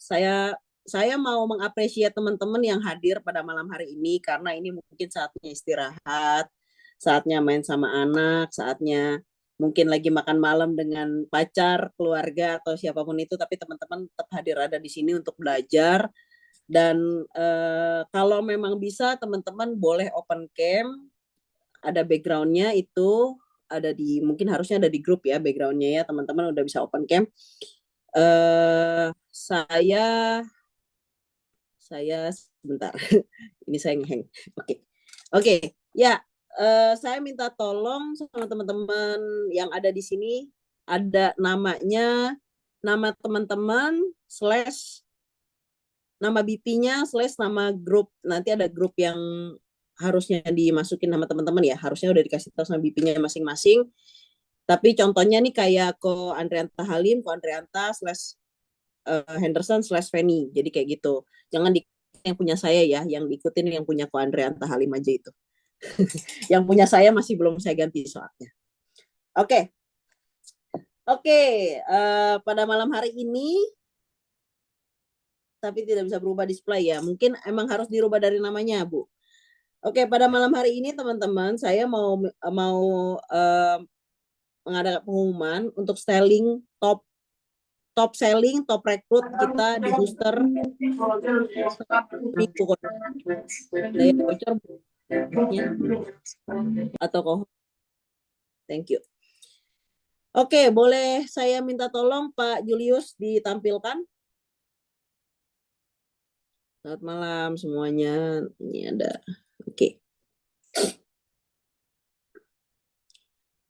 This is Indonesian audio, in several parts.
saya mau mengapresiasi teman-teman yang hadir pada malam hari ini karena ini mungkin saatnya istirahat, saatnya main sama anak, saatnya mungkin lagi makan malam dengan pacar, keluarga atau siapapun itu, tapi teman-teman tetap hadir ada di sini untuk belajar. Dan kalau memang bisa teman-teman boleh open cam, ada backgroundnya itu ada di mungkin harusnya ada di grup ya backgroundnya ya teman-teman udah bisa open cam. Saya sebentar ini saya ngeheng. Oke, ya saya minta tolong sama teman-teman yang ada di sini ada namanya nama teman-teman slash nama BP-nya slash nama grup. Nanti ada grup yang harusnya dimasukin nama teman-teman ya. Harusnya udah dikasih tahu sama BP-nya masing-masing. Tapi contohnya nih kayak Ko Andrianta Halim, Ko Andrianta slash Henderson slash Fanny. Jadi kayak gitu. Jangan di yang punya saya ya, yang diikutin yang punya Ko Andrianta Halim aja itu. Yang punya saya masih belum saya ganti soalnya. Oke. Oke, pada malam hari ini tapi tidak bisa berubah display ya. Mungkin emang harus dirubah dari namanya, Bu. Oke, pada malam hari ini teman-teman, saya mau mengadakan pengumuman untuk selling top selling, top rekrut kita di booster minggu. Daya bocor atau kok? Thank you. Oke, boleh saya minta tolong Pak Julius ditampilkan? Selamat malam semuanya. Ini ada. Oke.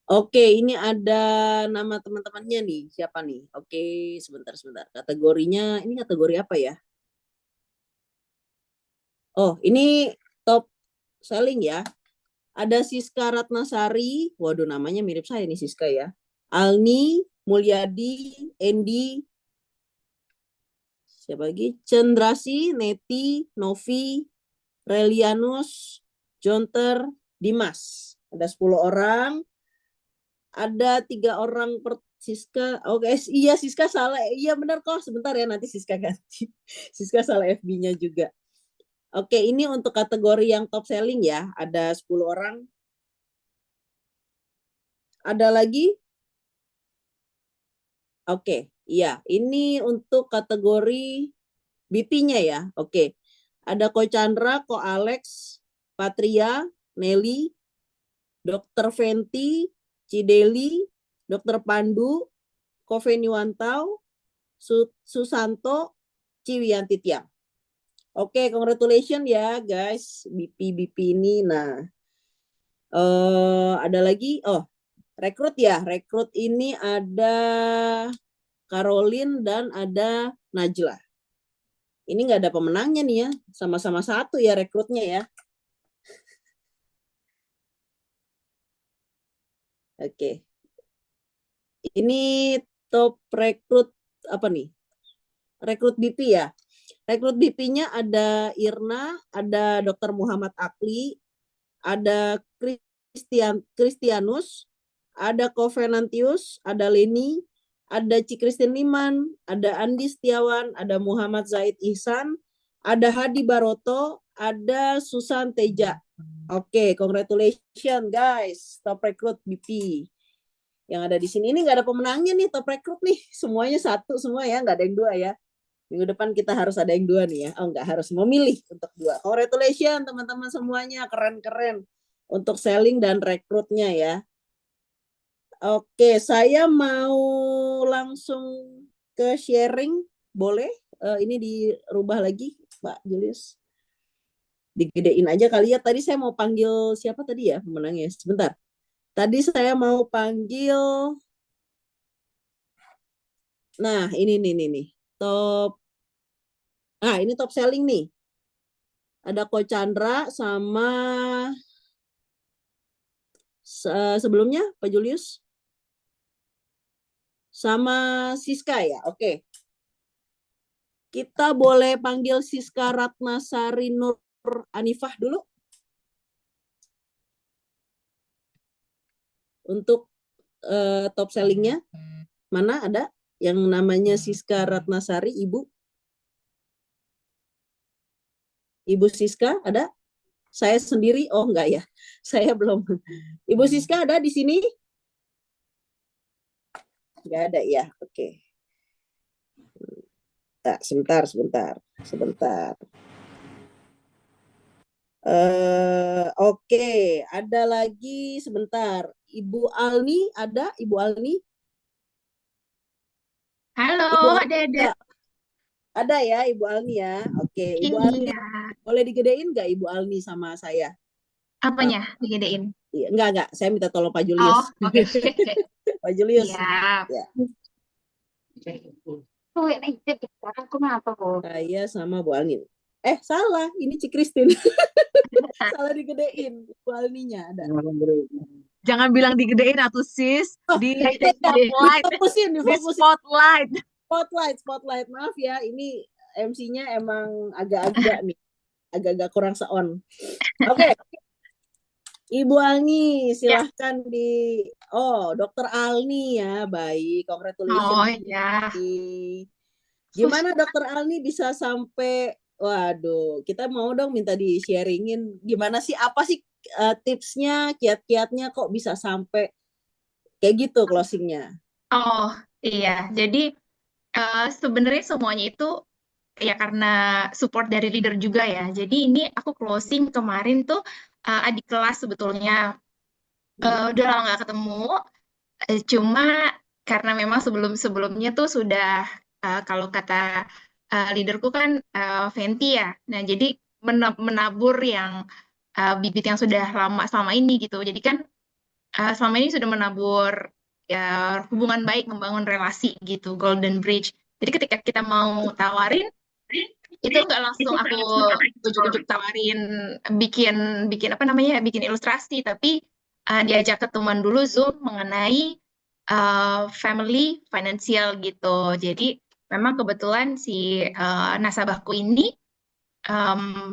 Oke, ini ada nama teman-temannya nih. Siapa nih? Oke, sebentar. Kategorinya, ini kategori apa ya? Oh, ini top selling ya. Ada Siska Ratnasari. Waduh, namanya mirip saya nih Siska ya. Alni, Mulyadi, Endi, siapa lagi? Cendrasi, Neti, Novi, Relianus, Jonter, Dimas. Ada 10 orang. Ada 3 orang per Siska. Oke, iya Siska salah. Iya benar kok. Sebentar ya nanti Siska ganti. Siska salah FB-nya juga. Oke, ini untuk kategori yang top selling ya. Ada 10 orang. Ada lagi? Oke, iya. Ini untuk kategori BP-nya ya. Oke. Ada Ko Chandra, Ko Alex, Patria, Nelly, Dr. Fenty, Cideli, Dr. Pandu, Ko Veniwantau, Susanto, Ciwiyanti Tiang. Oke, congratulations ya guys, BP ini. Nah, ada lagi. Oh, rekrut ya. Rekrut ini ada Caroline dan ada Najla. Ini nggak ada pemenangnya nih ya. Sama-sama satu ya rekrutnya ya. Oke. Ini top rekrut apa nih? Rekrut BP ya. Rekrut BP-nya ada Irna, ada Dr. Muhammad Akli, ada Christianus, ada Covenantius, ada Leni, ada Cikristin Liman, ada Andi Setiawan, ada Muhammad Zaid Ihsan, ada Hadi Baroto, ada Susan Teja. Oke, congratulations guys, top recruit BP yang ada di sini. Ini nggak ada pemenangnya nih, top recruit nih, semuanya satu semua ya, nggak ada yang dua ya. Minggu depan kita harus ada yang dua nih ya. Oh enggak, harus memilih untuk dua. Congratulations teman-teman semuanya, keren-keren untuk selling dan rekrutnya ya. Oke, saya mau langsung ke sharing, boleh? Ini dirubah lagi, Pak Julius. Digedein aja kali ya. Tadi saya mau panggil siapa tadi ya pemenangnya? Sebentar. Tadi saya mau panggil. Nah, ini nih. Top. Nah, ini top selling nih. Ada Ko Chandra sama sebelumnya Pak Julius sama Siska ya. Oke. Kita boleh panggil Siska Ratnasari Nur Anifah dulu. Untuk top sellingnya. Mana ada yang namanya Siska Ratnasari, Ibu? Ibu Siska ada? Saya sendiri, oh enggak ya, saya belum. Ibu Siska ada di sini? Enggak ada ya, oke. Sebentar. Oke, ada lagi sebentar. Ibu Alni ada? Ibu Alni? Halo, Ibu Alni ada. ada ya, Ibu Alni ya. Oke, Ibu Alni Iya. boleh digedein nggak Ibu Alni sama saya? Pak, Apanya digedein? iya, enggak. Saya minta tolong Pak Oh, Julius. oke. Pak Julius. Siap. Ya, Oh, ini sekarang kenapa, Bu? saya sama Bu Alni. Salah. Ini Ci Christine. Salah digedein. Bu Alninya ada. Jangan bilang digedein atuh sis, Oh, di iya. spotlight, di Difokusin. spotlight. Spotlight. Maaf ya, ini MC-nya emang agak-agak nih. Agak-agak kurang seon. Oke, Ibu Alni, Ya. silahkan Dokter Alni ya, baik, congratulations. Oh, ya. Gimana Dokter Alni bisa sampai, waduh, kita mau dong minta di-sharingin, gimana sih, apa sih tipsnya, kiat-kiatnya kok bisa sampai kayak gitu closingnya? Oh, iya. Jadi sebenarnya semuanya itu ya karena support dari leader juga ya. Jadi ini aku closing kemarin tuh adik kelas sebetulnya udah lama nggak ketemu. Cuma karena memang sebelum-sebelumnya tuh sudah kalau kata leaderku kan Venti ya. Nah, jadi menabur yang bibit yang sudah lama selama ini gitu. Jadi kan selama ini sudah menabur ya, hubungan baik, membangun relasi gitu, Golden Bridge. Jadi ketika kita mau tawarin, itu nggak langsung aku ujuk-ujuk tawarin bikin bikin apa namanya, bikin ilustrasi, tapi diajak ketemuan dulu Zoom mengenai family financial gitu. Jadi memang kebetulan si nasabahku ini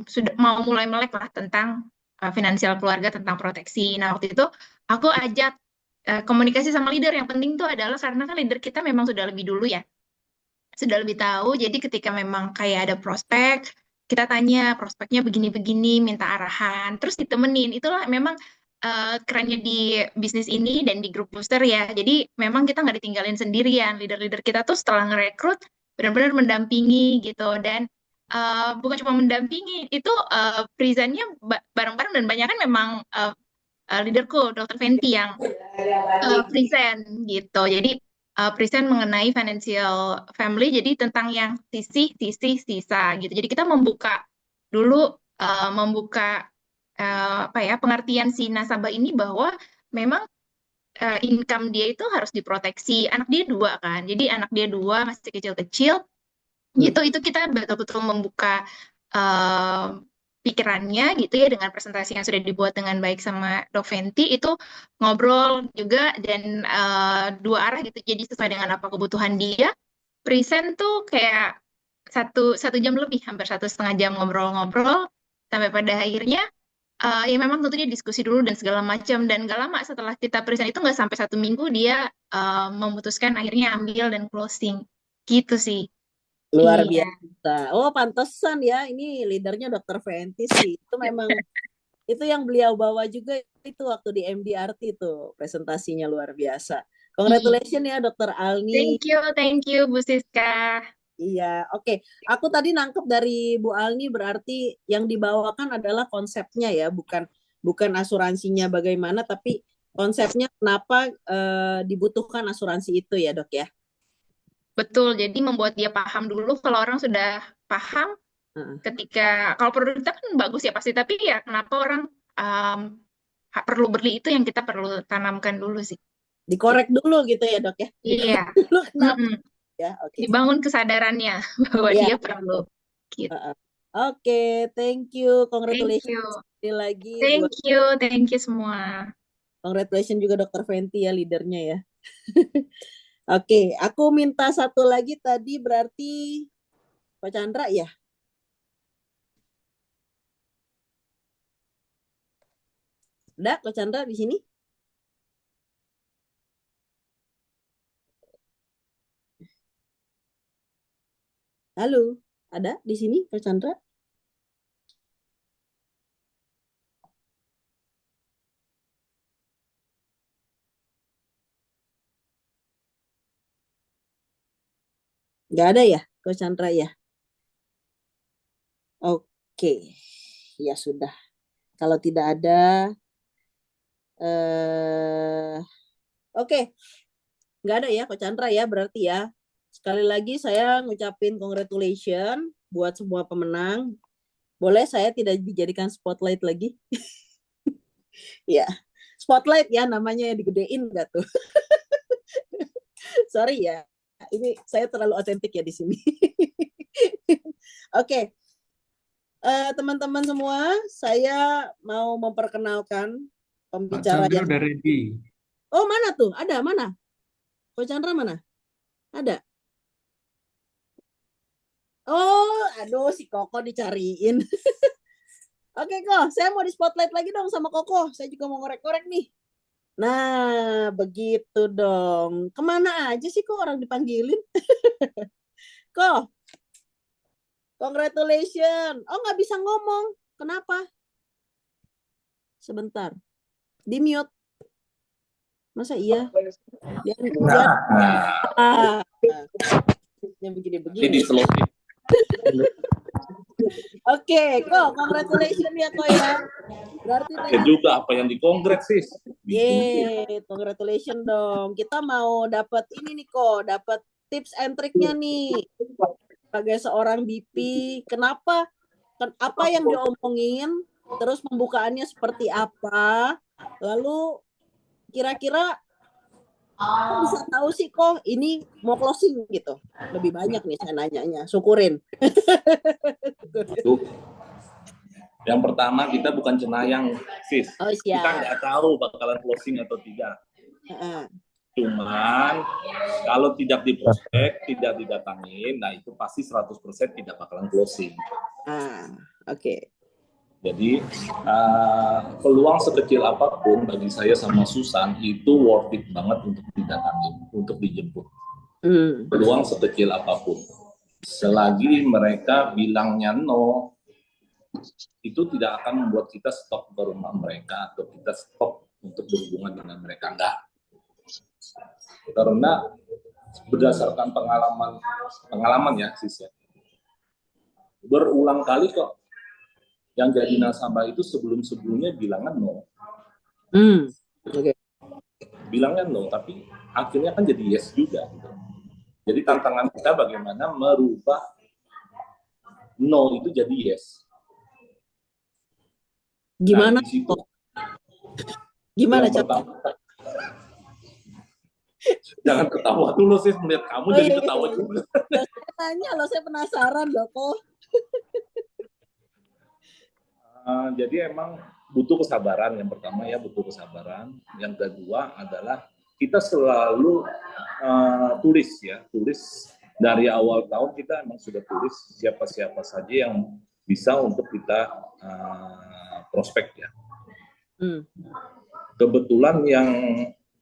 sudah mau mulai melek lah tentang finansial keluarga, tentang proteksi. Nah, waktu itu aku ajak komunikasi sama leader. Yang penting tuh adalah karena kan leader kita memang sudah lebih dulu ya, sudah lebih tahu. Jadi ketika memang kayak ada prospek, kita tanya prospeknya begini-begini, minta arahan, terus ditemenin. Itulah memang kerennya di bisnis ini dan di grup booster ya. Jadi memang kita nggak ditinggalin sendirian. Leader-leader kita tuh setelah ngerekrut benar-benar mendampingi gitu. Dan bukan cuma mendampingi, itu presentnya bareng-bareng, dan banyak kan memang leaderku, Dr. Fenty, yang present gitu. Jadi present mengenai financial family, jadi tentang yang sisi sisa gitu. Jadi kita membuka dulu, membuka apa ya, pengertian si nasabah ini bahwa memang income dia itu harus diproteksi. Anak dia dua kan, jadi anak dia dua masih kecil-kecil gitu. Itu kita betul-betul membuka eh, pikirannya gitu ya, dengan presentasi yang sudah dibuat dengan baik sama Doventi. Itu ngobrol juga dan dua arah gitu, jadi sesuai dengan apa kebutuhan dia. Present tuh kayak satu satu jam lebih, hampir 1,5 jam ngobrol-ngobrol, sampai pada akhirnya ya memang tentunya diskusi dulu dan segala macam. Dan gak lama setelah kita present itu, nggak sampai 1 minggu, dia memutuskan akhirnya ambil dan closing gitu sih. Luar Iya. biasa. Oh, pantesan ya, ini leadernya Dokter Fenty sih. Itu memang, itu yang beliau bawa juga itu waktu di MDRT itu, presentasinya luar biasa. Iya. Congratulations ya Dokter Alni. Thank you, Bu Siska. Iya, oke. Aku tadi nangkep dari Bu Alni, berarti yang dibawakan adalah konsepnya ya, bukan bukan asuransinya bagaimana, tapi konsepnya kenapa dibutuhkan asuransi itu ya, Dok ya. Betul, jadi membuat dia paham dulu. Kalau orang sudah paham, Heeh. ketika kalau produk kita kan bagus ya pasti, tapi ya kenapa orang um, perlu beli, itu yang kita perlu tanamkan dulu sih. Gitu. Dikorek dulu gitu ya, Dok ya. Iya. Dikorek dulu kenapa Mm-mm. ya? Oke. Dibangun kesadarannya bahwa Ya. dia perlu. Gitu. Heeh. Oke, thank you. Thank Congratulations you. sekali lagi buat Thank you semua. congratulations juga Dokter Fenty ya, leadernya ya. Oke, aku minta satu lagi tadi, berarti Pak Chandra ya. Ada Pak Chandra di sini? Halo, ada di sini Pak Chandra? Nggak ada ya, Coach Chandra ya? Oke, ya sudah. Kalau tidak ada, oke, nggak ada ya Coach Chandra ya berarti ya. Sekali lagi saya ngucapin congratulations buat semua pemenang. Boleh saya tidak dijadikan spotlight lagi? Ya, spotlight ya namanya, yang digedein nggak tuh? Sorry ya, ini saya terlalu otentik ya di sini. Oke, teman-teman semua, saya mau memperkenalkan Pak pembicara Chandra yang... udah ready. Oh, mana tuh? Ada, mana? Coach Chandra mana? Ada. Oh, aduh si Koko dicariin. Oke kok, saya mau di spotlight lagi dong sama Koko. Saya juga mau ngorek-ngorek nih. Nah, begitu dong. Kemana aja sih kok orang dipanggilin? Kok, congratulations. Oh, nggak bisa ngomong. Kenapa? Sebentar. Di mute. Masa iya? Dia yang begini-begini. Oke, kok congratulations ya kok ya. Berarti Oke juga apa yang dikongres sih. Yeay, congratulations dong. Kita mau dapat ini nih kok, dapat tips and triknya nih. Sebagai seorang BP, kenapa apa yang diomongin, terus pembukaannya seperti apa, lalu kira-kira kok bisa tahu sih kok ini mau closing gitu. Lebih banyak nih saya nanyanya, syukurin. Yang pertama kita bukan cenayang sis. Oh, siap. Kita nggak tahu bakalan closing atau tidak. Cuman kalau tidak diprospek, tidak didatangin, nah itu pasti 100% tidak bakalan closing. Oke. Jadi peluang sekecil apapun bagi saya sama Susan itu worth it banget untuk didatangin, untuk dijemput. Peluang sekecil apapun. Selagi mereka bilangnya no, itu tidak akan membuat kita stop ke rumah mereka atau kita stop untuk berhubungan dengan mereka, enggak. Karena berdasarkan pengalaman ya sis ya, berulang kali kok yang jadi nasabah itu sebelumnya bilangnya no. Bilangnya no, tapi akhirnya kan jadi yes juga gitu. Jadi tantangan kita bagaimana merubah no itu jadi yes. Gimana? Nah, gimana cara? Jangan ketawa dulu sih, melihat kamu jadi ketawa juga. Saya tanya loh, saya penasaran loh kok. Jadi emang butuh kesabaran. Yang pertama ya butuh kesabaran. Yang kedua adalah kita selalu tulis dari awal tahun kita emang sudah tulis siapa-siapa saja yang bisa untuk kita prospek ya. Kebetulan yang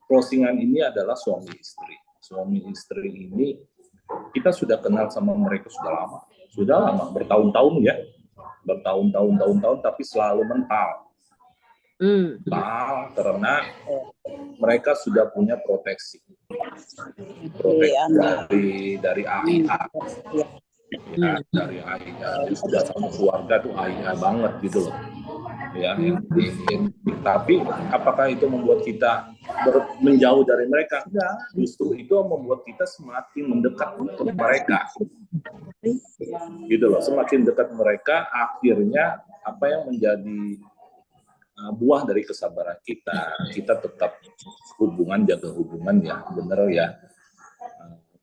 closingan ini adalah suami istri. Suami istri ini kita sudah kenal sama mereka sudah lama bertahun-tahun ya, bertahun-tahun tapi selalu mental. Karena mereka sudah punya proteksi dari AIA. Ya, dari AIA sudah sama keluarga tuh AIA banget gitu loh ya. Tapi apakah itu membuat kita menjauh dari mereka? Enggak, justru itu membuat kita semakin mendekat untuk mereka gitu loh. Semakin dekat mereka, akhirnya apa yang menjadi buah dari kesabaran kita tetap jaga hubungan ya, bener ya.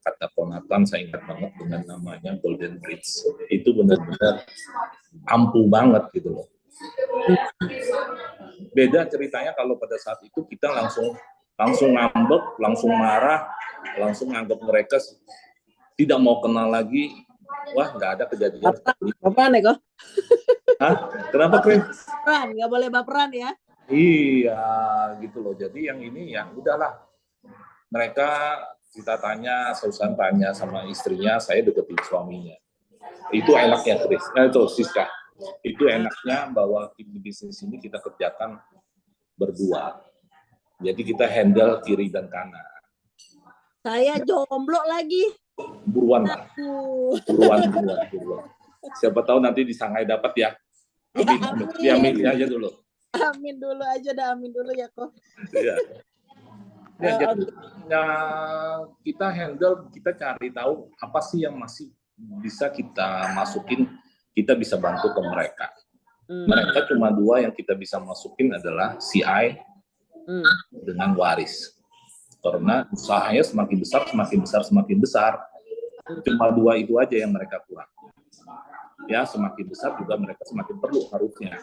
Kata Konatan saya ingat banget dengan namanya Golden Bridge. Itu benar-benar ampuh banget gitu loh. Beda ceritanya kalau pada saat itu kita langsung ngambek, langsung marah, langsung nganggap mereka tidak mau kenal lagi. Wah, nggak ada kejadian seperti itu. Baperan ya kok? Hah? Kenapa Krim? Baperan, nggak boleh baperan ya? Iya, gitu loh. Jadi yang ini ya udahlah. Mereka kita tanya, Susan tanya sama istrinya, saya deketin suaminya. Itu enaknya Chris, itu Siska. Itu enaknya bahwa di bisnis ini kita kerjakan berdua. Jadi kita handle kiri dan kanan. Saya jomblo lagi. Buruan lah, Aduh. buruan. Siapa tahu nanti di Shanghai dapat ya. Amin. Ya, amin aja dulu. Amin dulu aja dah, amin dulu ya kok. Iya. Ya, jadi Oke. kita handle, kita cari tahu apa sih yang masih bisa kita masukin, kita bisa bantu ke mereka. Mereka cuma dua yang kita bisa masukin adalah CI dengan waris. Karena usahanya semakin besar. Cuma dua itu aja yang mereka kurang. Ya, semakin besar juga mereka semakin perlu harusnya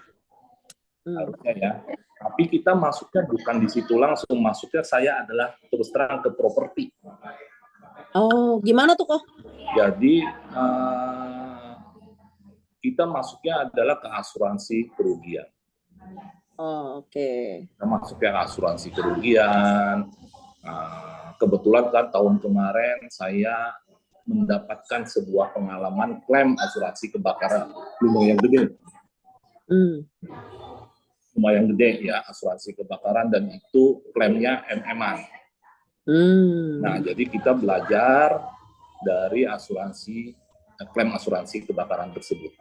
ya. Tapi kita masuknya bukan di situ langsung, masuknya saya adalah terus terang ke properti. Oh, gimana tuh kok? Jadi kita masuknya adalah ke asuransi kerugian. Oh, oke. Kita masuknya ke asuransi kerugian. Kebetulan kan tahun kemarin saya mendapatkan sebuah pengalaman klaim asuransi kebakaran lumayan gede. Lumayan gede ya, asuransi kebakaran, dan itu klaimnya MM-an. Nah, jadi kita belajar dari klaim asuransi kebakaran tersebut.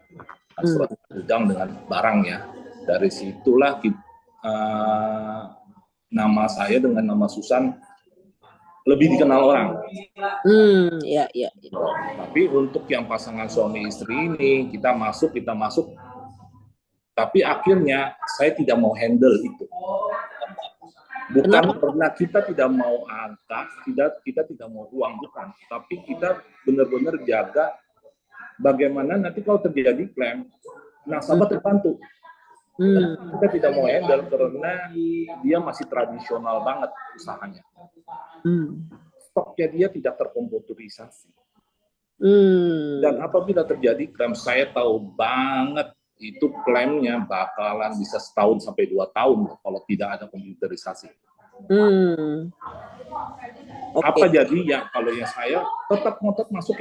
Asuransi gudang dengan barang ya. Dari situlah nama saya dengan nama Susan lebih dikenal orang. Ya. Tapi untuk yang pasangan suami istri ini, kita masuk, tapi akhirnya saya tidak mau handle itu. Bukan karena kita tidak mau angka, kita tidak mau uang, bukan. Tapi kita benar-benar jaga bagaimana nanti kalau terjadi klaim, nasabah terbantu. Kita tidak mau handle karena dia masih tradisional banget usahanya. Stoknya dia tidak terkomputerisasi. Dan apabila terjadi klaim, saya tahu banget itu klaimnya bakalan bisa 1 sampai 2 tahun kalau tidak ada komputerisasi. Apa jadinya? Kalau yang saya tetap ngotot masuk.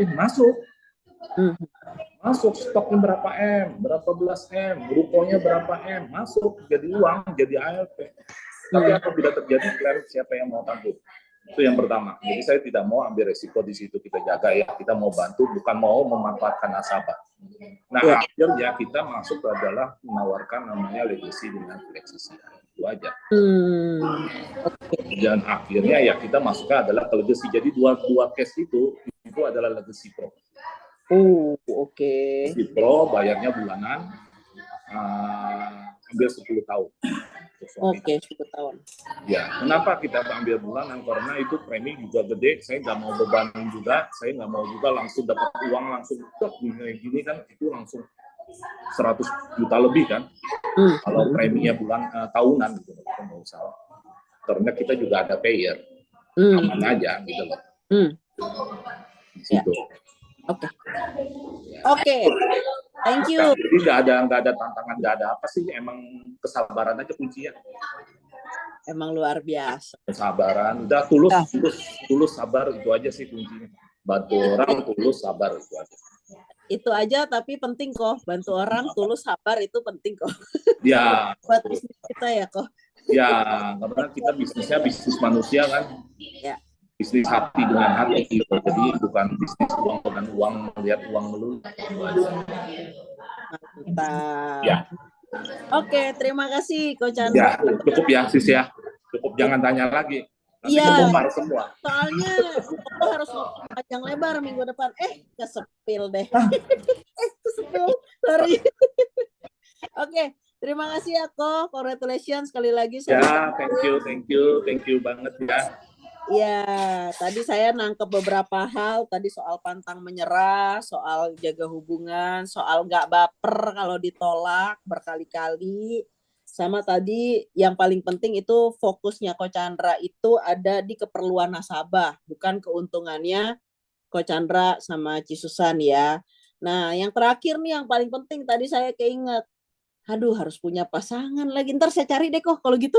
Masuk, stoknya berapa M, berapa belas M, rukonya berapa M, masuk jadi uang, jadi ALP. Tapi apabila terjadi klaim, siapa yang mau tanggung? Itu yang pertama. Jadi saya tidak mau ambil resiko di situ, kita jaga ya. Kita mau bantu, bukan mau memanfaatkan nasabah. Nah, akhirnya kita masuk adalah menawarkan namanya legacy dengan fleksisi. Itu aja. Dan akhirnya ya kita masuknya adalah ke legacy. Jadi dua case itu adalah legacy pro. Legacy pro bayarnya bulanan, ambil 10 tahun. 10 tahun. Ya, kenapa kita ambil bulanan? Karena itu premi juga gede. Saya nggak mau bebanin juga. Saya nggak mau juga langsung dapat uang langsung. Gini kan itu langsung 100 juta lebih kan. Kalau preminya tahunan gitu, nggak usah. Karena kita juga ada payer, aman aja gitu loh. Di situ. Oke. Thank you. Jadi nggak ada tantangan, nggak ada apa sih, emang kesabaran aja kuncinya. Emang luar biasa. Kesabaran, udah tulus sabar, itu aja sih kuncinya. Bantu orang, tulus sabar, itu aja. Itu aja, tapi penting kok. Bantu orang, tulus sabar itu penting kok. Ya. Buat bisnis kita ya kok. Ya, karena kita bisnisnya bisnis manusia kan. Ya. Bisnis hati dengan hati, jadi bukan bisnis uang dengan uang, melihat uang melulu. Mantap. Ya. Oke, terima kasih Coach Chandra. Ya, cukup ya Sis ya. Cukup, jangan tanya lagi. Iya. Semua. Soalnya aku harus panjang lebar minggu depan. Kesepil deh. Kesepil. Sorry. Oke, terima kasih ya Ko. Congratulations sekali lagi. Ya, thank you banget ya. Ya, tadi saya nangkep beberapa hal. Tadi soal pantang menyerah, soal jaga hubungan, soal nggak baper kalau ditolak berkali-kali. Sama tadi yang paling penting itu fokusnya Coach Chandra itu ada di keperluan nasabah, bukan keuntungannya Coach Chandra sama Cisusan ya. Nah, yang terakhir nih yang paling penting tadi saya keinget. Aduh, harus punya pasangan lagi. Ntar saya cari deh kok kalau gitu.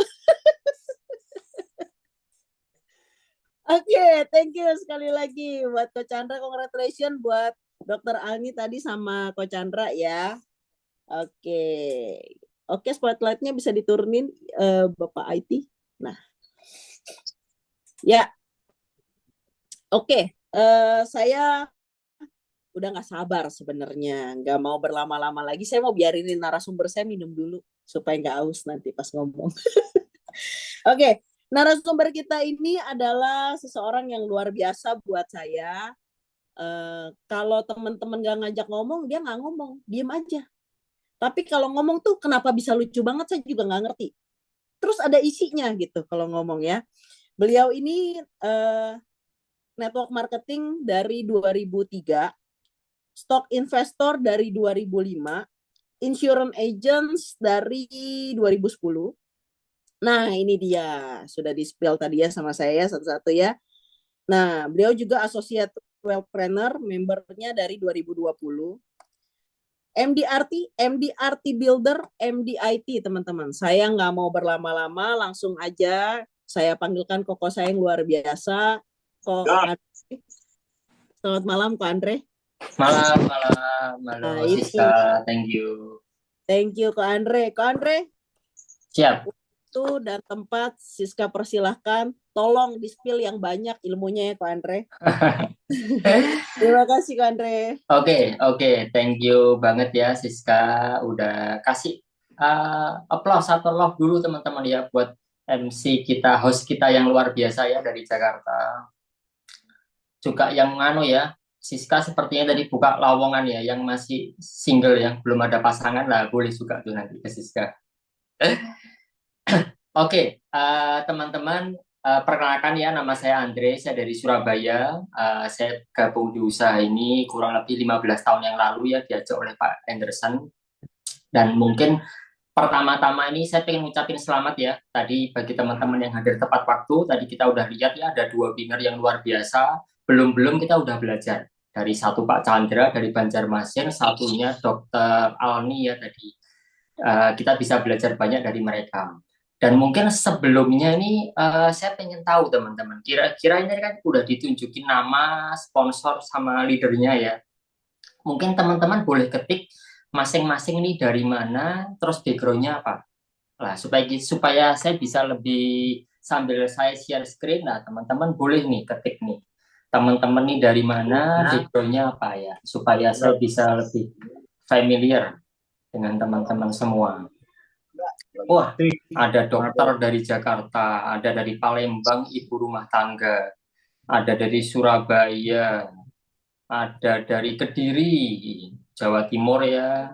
Oke, thank you sekali lagi buat Coach Chandra. Congratulations buat Dr. Alni tadi sama Coach Chandra ya. Oke, spotlightnya bisa diturunin Bapak IT. Nah, ya. Oke, Saya udah nggak sabar sebenarnya, nggak mau berlama-lama lagi. Saya mau biarin narasumber saya minum dulu supaya nggak aus nanti pas ngomong. Oke, narasumber kita ini adalah seseorang yang luar biasa buat saya. Kalau teman-teman nggak ngajak ngomong, dia nggak ngomong, diem aja. Tapi kalau ngomong tuh kenapa bisa lucu banget, saya juga nggak ngerti. Terus ada isinya gitu kalau ngomong ya. Beliau ini network marketing dari 2003, stock investor dari 2005, insurance agents dari 2010. Nah, ini dia. Sudah di-spill tadi ya sama saya satu-satu ya. Nah, beliau juga associate wealthpreneur, membernya dari 2020. MDRT Builder, MDIT teman-teman. Saya nggak mau berlama-lama, langsung aja saya panggilkan koko saya yang luar biasa. Selamat malam, Ko Andre. Malam, Nah, Siska, thank you. Thank you, Ko Andre. Ko Andre, Siap. waktu dan tempat Siska persilahkan. Tolong di-spill yang banyak ilmunya ya, Ko Andre. Terima kasih, Ko Andre. Oke, thank you banget ya Siska udah kasih applause atau love dulu teman-teman ya buat MC kita, host kita yang luar biasa ya dari Jakarta. Juga yang ya, Siska sepertinya tadi buka lowongan ya, yang masih single yang belum ada pasangan lah, boleh juga tuh nanti ke Siska. Oke, teman-teman, perkenalkan ya, nama saya Andre, saya dari Surabaya. Saya gabung di usaha ini kurang lebih 15 tahun yang lalu ya, diajak oleh Pak Anderson. Dan mungkin pertama-tama ini saya pengen ngucapin selamat ya, tadi bagi teman-teman yang hadir tepat waktu. Tadi kita udah lihat ya, ada 2 winner yang luar biasa. Belum kita udah belajar. Dari satu Pak Chandra dari Banjarmasin, satunya Dr. Alni ya tadi. Kita bisa belajar banyak dari mereka. Dan mungkin sebelumnya ini saya pengen tahu teman-teman, kira-kira ini kan udah ditunjukin nama, sponsor sama leadernya ya. Mungkin teman-teman boleh ketik masing-masing nih dari mana, terus background-nya apa. Lah supaya saya bisa lebih sambil saya share screen, nah teman-teman boleh nih ketik nih. Teman-teman nih dari mana, background-nya apa ya, supaya saya bisa lebih familiar dengan teman-teman semua. Wah, ada dokter dari Jakarta, ada dari Palembang, ibu rumah tangga, ada dari Surabaya, ada dari Kediri, Jawa Timur ya,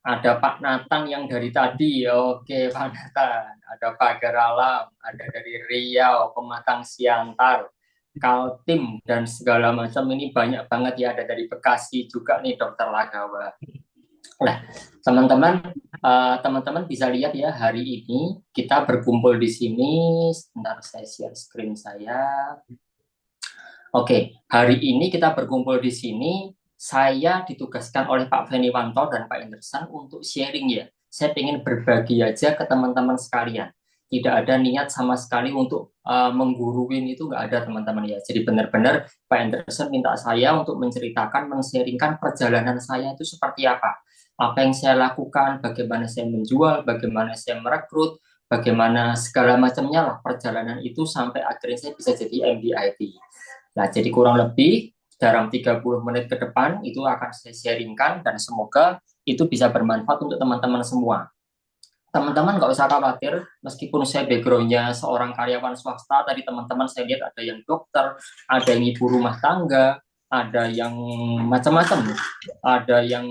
ada Pak Nathan yang dari tadi, oke Pak Nathan, ada Pak Geralam, ada dari Riau, Pematang Siantar, Kaltim, dan segala macam. Ini banyak banget ya, ada dari Bekasi juga nih Dokter Lagawa. Nah, teman-teman bisa lihat ya, hari ini kita berkumpul di sini. Sebentar saya share screen saya. Oke, hari ini kita berkumpul di sini. Saya ditugaskan oleh Pak Feniwanto dan Pak Anderson untuk sharing ya. Saya ingin berbagi aja ke teman-teman sekalian. Tidak ada niat sama sekali untuk mengguruin, itu nggak ada teman-teman ya. Jadi benar-benar Pak Anderson minta saya untuk menceritakan, men-sharingkan perjalanan saya itu seperti apa yang saya lakukan, bagaimana saya menjual, bagaimana saya merekrut, bagaimana segala macamnya lah perjalanan itu sampai akhirnya saya bisa jadi MDIT. Nah, jadi kurang lebih dalam 30 menit ke depan itu akan saya sharingkan dan semoga itu bisa bermanfaat untuk teman-teman semua. Teman-teman nggak usah khawatir, meskipun saya background-nya seorang karyawan swasta, tadi teman-teman saya lihat ada yang dokter, ada yang ibu rumah tangga, ada yang macam-macam, ada yang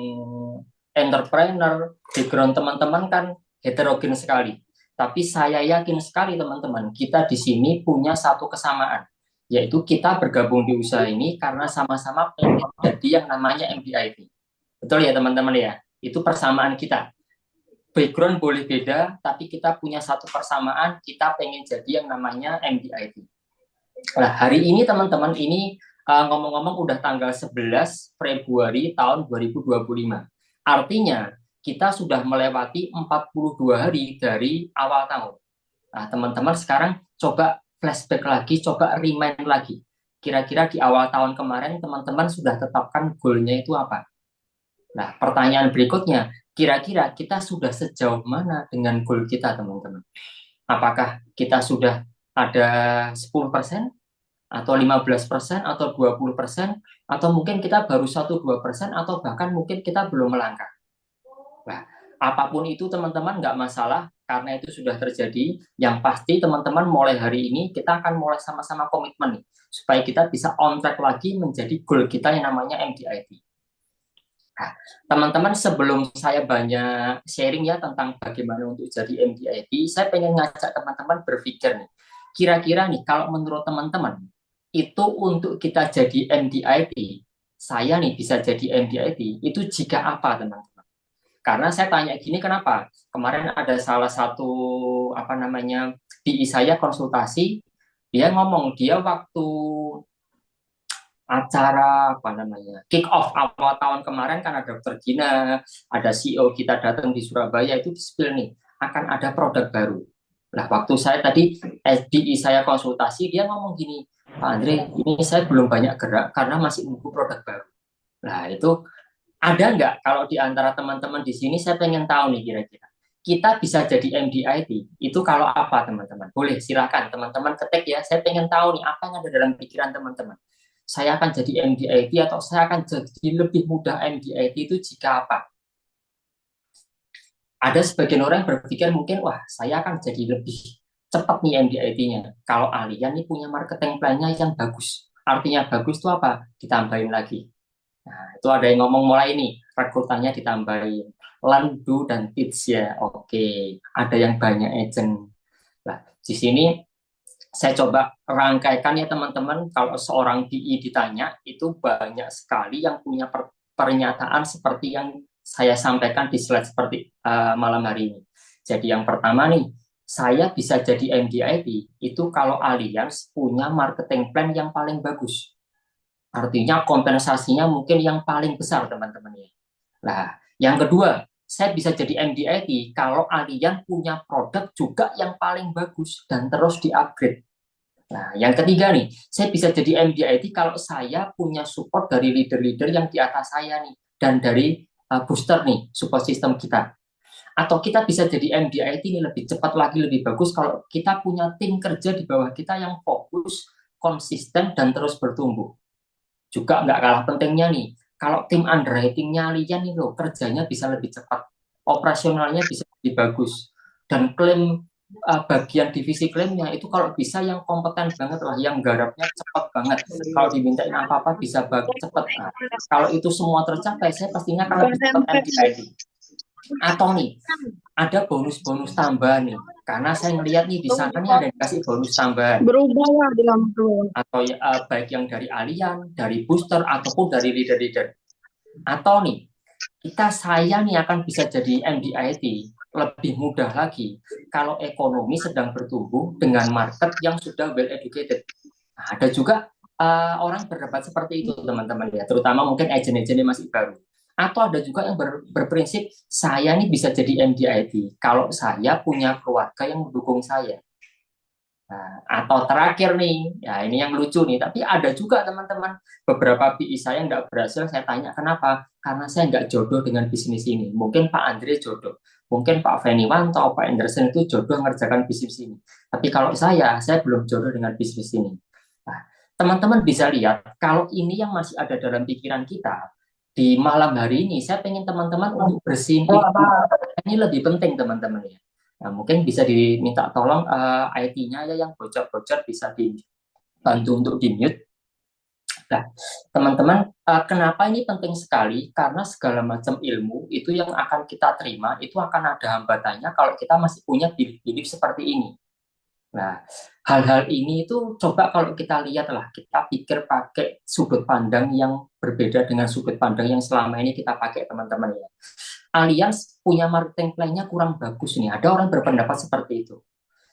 entrepreneur, background teman-teman kan heterogen sekali. Tapi saya yakin sekali teman-teman, kita di sini punya satu kesamaan, yaitu kita bergabung di usaha ini karena sama-sama pengen jadi yang namanya MDIT. Betul ya teman-teman ya? Itu persamaan kita. Background boleh beda, tapi kita punya satu persamaan, kita pengen jadi yang namanya MDIT. Nah, hari ini teman-teman, ini ngomong-ngomong udah tanggal 11 Februari tahun 2025. Artinya, kita sudah melewati 42 hari dari awal tahun. Nah, teman-teman sekarang coba flashback lagi, coba remind lagi. Kira-kira di awal tahun kemarin, teman-teman sudah tetapkan goalnya itu apa? Nah, pertanyaan berikutnya, kira-kira kita sudah sejauh mana dengan goal kita, teman-teman? Apakah kita sudah ada 10%? atau 15%, atau 20%, atau mungkin kita baru 1-2%, atau bahkan mungkin kita belum melangkah. Nah, apapun itu teman-teman nggak masalah, karena itu sudah terjadi. Yang pasti teman-teman mulai hari ini kita akan mulai sama-sama komitmen nih, supaya kita bisa on track lagi menjadi goal kita yang namanya MDIT. Nah, teman-teman, sebelum saya banyak sharing ya tentang bagaimana untuk jadi MDIT, saya pengen ngajak teman-teman berpikir nih, kira-kira nih kalau menurut teman-teman itu untuk kita jadi MDIT, saya nih bisa jadi MDIT itu jika apa, teman-teman? Karena saya tanya gini, kenapa? Kemarin ada salah satu PI saya konsultasi, dia ngomong dia waktu acara kick off awal tahun kemarin kan ada Dr. Gina, ada CEO kita datang di Surabaya, itu di-spill nih akan ada produk baru. Nah, waktu saya tadi SDI saya konsultasi, dia ngomong gini, Pak Andre, ini saya belum banyak gerak karena masih nunggu produk baru. Nah, itu ada nggak kalau di antara teman-teman di sini, saya pengen tahu nih kira-kira kita bisa jadi MDIT itu kalau apa, teman-teman? Boleh silakan teman-teman ketik ya. Saya pengen tahu nih apa yang ada dalam pikiran teman-teman. Saya akan jadi MDIT atau saya akan jadi lebih mudah MDIT itu jika apa? Ada sebagian orang yang berpikir mungkin, wah saya akan jadi lebih cepat nih MDIT-nya. Kalau kalian nih punya marketing plan-nya yang bagus. Artinya bagus itu apa? Ditambahin lagi. Nah, itu ada yang ngomong mulai nih, rekrutannya ditambahin. Learn, do, dan teach ya. Oke, ada yang banyak agent. Nah, di sini saya coba rangkaikan ya teman-teman, kalau seorang PI ditanya, itu banyak sekali yang punya pernyataan seperti yang saya sampaikan di slide seperti malam hari ini. Jadi yang pertama nih, saya bisa jadi MDIT, itu kalau Allianz punya marketing plan yang paling bagus. Artinya kompensasinya mungkin yang paling besar, teman-teman ya. Nah, yang kedua, saya bisa jadi MDIT kalau Allianz punya produk juga yang paling bagus dan terus di-upgrade. Nah, yang ketiga nih, saya bisa jadi MDIT kalau saya punya support dari leader-leader yang di atas saya nih, dan dari booster nih, support system kita. Atau kita bisa jadi MDIT ini lebih cepat lagi, lebih bagus kalau kita punya tim kerja di bawah kita yang fokus, konsisten, dan terus bertumbuh. Juga nggak kalah pentingnya nih, kalau tim underwriting-nya Allianz nih loh, kerjanya bisa lebih cepat, operasionalnya bisa lebih bagus, dan klaim bagian divisi klaimnya itu kalau bisa yang kompeten banget lah, yang garapnya cepat banget, kalau dimintain apa-apa bisa cepat. Nah, kalau itu semua tercapai, saya pastinya akan lebih cepat MDIT. Atau nih, ada bonus-bonus tambahan nih, karena saya ngelihat nih di sana nih ada dikasih bonus tambahan. Berubah ya dalam Atau baik yang dari Allianz, dari booster, ataupun dari leader-leader. Atau nih, saya nih akan bisa jadi MDIT lebih mudah lagi kalau ekonomi sedang bertumbuh dengan market yang sudah well educated. Nah, ada juga orang berdebat seperti itu, teman-teman ya, terutama mungkin agent-agent yang masih baru. Atau ada juga yang berprinsip, saya nih bisa jadi MDIT kalau saya punya keluarga yang mendukung saya. Nah, atau terakhir nih, ya ini yang lucu nih, tapi ada juga teman-teman, beberapa PI saya nggak berhasil, saya tanya kenapa? Karena saya nggak jodoh dengan bisnis ini. Mungkin Pak Andre jodoh, mungkin Pak Feniwanto, Pak Anderson itu jodoh mengerjakan bisnis ini. Tapi kalau saya belum jodoh dengan bisnis ini. Nah, teman-teman bisa lihat, kalau ini yang masih ada dalam pikiran kita, di malam hari ini, saya pengen teman-teman untuk bersihin ini lebih penting, teman-teman ya. Nah, mungkin bisa diminta tolong IT-nya ya yang bocor-bocor bisa dibantu untuk di-mute. Nah, teman-teman, kenapa ini penting sekali? Karena segala macam ilmu itu yang akan kita terima, itu akan ada hambatannya kalau kita masih punya belief-belief seperti ini. Nah, hal-hal ini itu coba kalau kita lihat lah, kita pikir pakai sudut pandang yang berbeda dengan sudut pandang yang selama ini kita pakai, teman-teman ya. Allianz punya marketing plan-nya kurang bagus nih. Ada orang berpendapat seperti itu.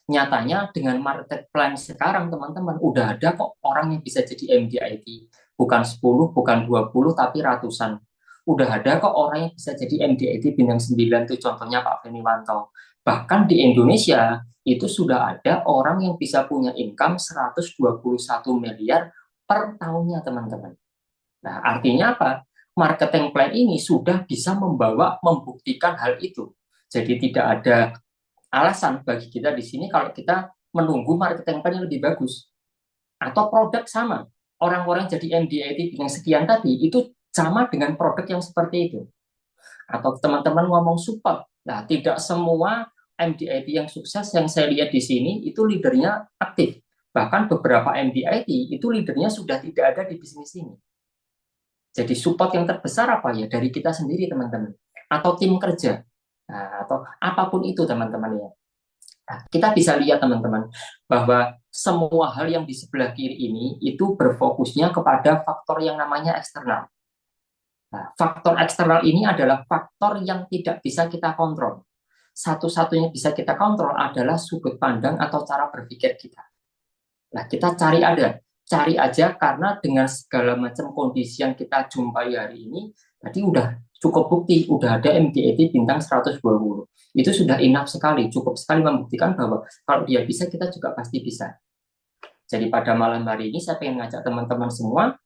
Nyatanya dengan market plan sekarang, teman-teman, udah ada kok orang yang bisa jadi MDIT. Bukan 10, bukan 20, tapi ratusan. Udah ada kok orang yang bisa jadi MDIT bintang 9, itu contohnya Pak Feniwanto. Bahkan di Indonesia, itu sudah ada orang yang bisa punya income 121 miliar per tahunnya, teman-teman. Nah, artinya apa? Marketing plan ini sudah bisa membuktikan hal itu. Jadi tidak ada alasan bagi kita di sini kalau kita menunggu marketing plan yang lebih bagus. Atau produk sama. Orang-orang jadi MD-IT yang sekian tadi, itu sama dengan produk yang seperti itu. Atau teman-teman ngomong support. Nah, tidak semua MD-IT yang sukses yang saya lihat di sini, itu leadernya aktif. Bahkan beberapa MD-IT, itu leadernya sudah tidak ada di bisnis ini. Jadi support yang terbesar apa ya? Dari kita sendiri, teman-teman. Atau tim kerja. Nah, atau apapun itu, teman-teman ya. Nah, kita bisa lihat, teman-teman, bahwa semua hal yang di sebelah kiri ini itu berfokusnya kepada faktor yang namanya eksternal. Nah, faktor eksternal ini adalah faktor yang tidak bisa kita kontrol. Satu-satunya bisa kita kontrol adalah sudut pandang atau cara berpikir kita. Nah, kita cari aja karena dengan segala macam kondisi yang kita jumpai hari ini, tadi udah cukup bukti, udah ada MD-80 bintang 120. Itu sudah enough sekali, cukup sekali membuktikan bahwa kalau dia bisa, kita juga pasti bisa. Jadi pada malam hari ini saya pengen ngajak teman-teman semua,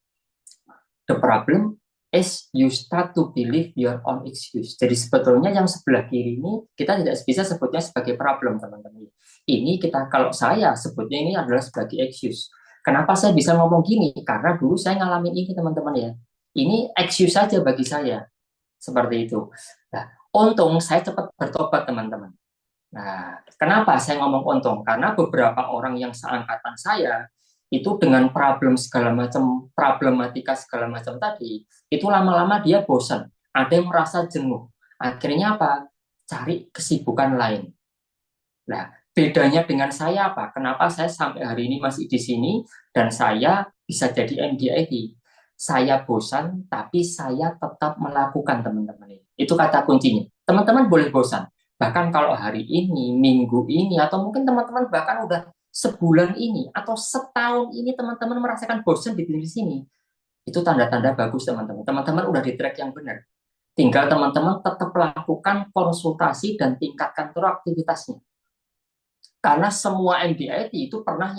the problem is you start to believe your own excuse. Jadi sebetulnya yang sebelah kiri ini kita tidak bisa sebutnya sebagai problem, teman-teman. Ini kita, kalau saya sebutnya ini adalah sebagai excuse. Kenapa saya bisa ngomong gini? Karena dulu saya ngalamin ini, teman-teman ya. Ini excuse saja bagi saya. Seperti itu. Nah, untung saya cepat bertobat, teman-teman. Nah, kenapa saya ngomong untung? Karena beberapa orang yang seangkatan saya itu dengan problematika segala macam tadi, itu lama-lama dia bosan, ada yang merasa jenuh. Akhirnya apa? Cari kesibukan lain. Nah, bedanya dengan saya apa? Kenapa saya sampai hari ini masih di sini dan saya bisa jadi MD-IT? Saya bosan, tapi saya tetap melakukan, teman-teman. Itu kata kuncinya. Teman-teman boleh bosan. Bahkan kalau hari ini, minggu ini, atau mungkin teman-teman bahkan udah sebulan ini atau setahun ini teman-teman merasakan bosan di bisnis ini, itu tanda-tanda bagus, teman-teman. Teman-teman udah di track yang benar. Tinggal teman-teman tetap lakukan konsultasi dan tingkatkan terus aktivitasnya. Karena semua MD-IT itu pernah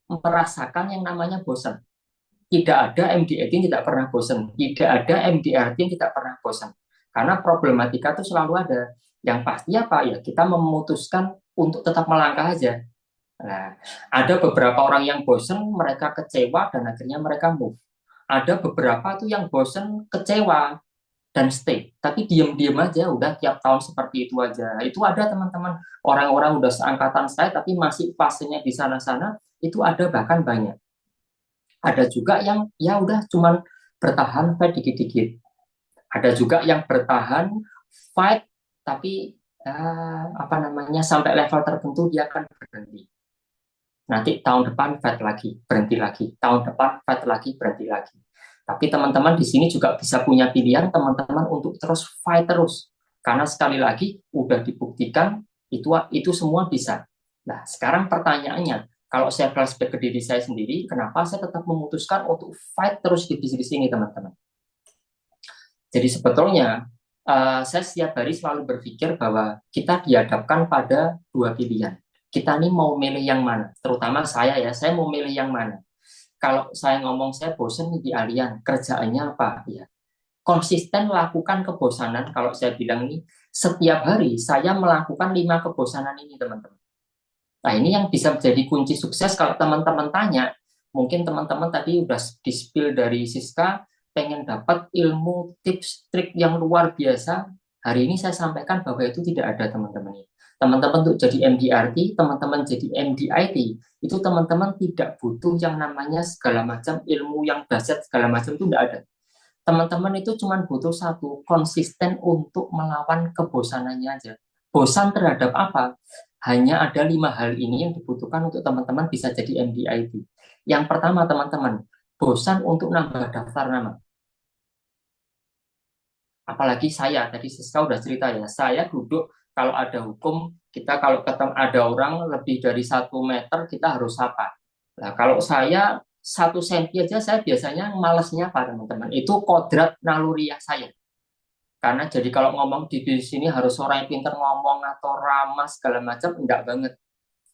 merasakan yang namanya bosan. Tidak ada MD-IT yang tidak pernah bosan. Tidak ada MDRT yang tidak pernah bosan. Karena problematika itu selalu ada. Yang pasti apa ya, kita memutuskan untuk tetap melangkah aja. Nah, ada beberapa orang yang bosan, mereka kecewa dan akhirnya mereka move. Ada beberapa tuh yang bosan, kecewa dan stay, tapi diam-diam aja, udah tiap tahun seperti itu aja. Itu ada, teman-teman, orang-orang udah seangkatan saya tapi masih fasenya di sana-sana, itu ada, bahkan banyak. Ada juga yang ya udah cuman bertahan fight dikit-dikit. Ada juga yang bertahan fight tapi sampai level tertentu dia akan berhenti. Nanti tahun depan fight lagi, berhenti lagi. Tahun depan fight lagi, berhenti lagi. Tapi teman-teman di sini juga bisa punya pilihan, teman-teman, untuk terus fight terus. Karena sekali lagi udah dibuktikan itu semua bisa. Nah, sekarang pertanyaannya, kalau saya flashback ke diri saya sendiri, kenapa saya tetap memutuskan untuk fight terus di bisnis ini, teman-teman? Jadi sebetulnya saya setiap hari selalu berpikir bahwa kita dihadapkan pada dua pilihan. Kita nih mau milih yang mana? Terutama saya mau milih yang mana? Kalau saya ngomong saya bosan di Allian, kerjaannya apa? Ya, konsisten lakukan kebosanan. Kalau saya bilang nih, setiap hari saya melakukan 5 kebosanan ini, teman-teman. Nah, ini yang bisa menjadi kunci sukses. Kalau teman-teman tanya, mungkin teman-teman tadi udah di-spill dari Siska, pengen dapat ilmu tips trik yang luar biasa. Hari ini saya sampaikan bahwa itu tidak ada, teman-teman. Teman-teman untuk jadi MDRT, teman-teman jadi MDIT, itu teman-teman tidak butuh yang namanya segala macam ilmu yang dahsyat segala macam, itu tidak ada. Teman-teman itu cuma butuh satu, konsisten untuk melawan kebosanannya aja. Bosan terhadap apa? Hanya ada 5 hal ini yang dibutuhkan untuk teman-teman bisa jadi MDIT. Yang pertama, teman-teman, bosan untuk nambah daftar nama. Apalagi saya, tadi Siska udah cerita ya, saya duduk, kalau ada hukum, kita kalau ketemu ada orang lebih dari 1 meter, kita harus sapa. Nah, kalau saya 1 senti aja, saya biasanya malesnya apa, teman-teman? Itu kodrat naluriah saya. Karena jadi kalau ngomong di sini harus orang yang pintar ngomong atau ramah segala macam, enggak banget.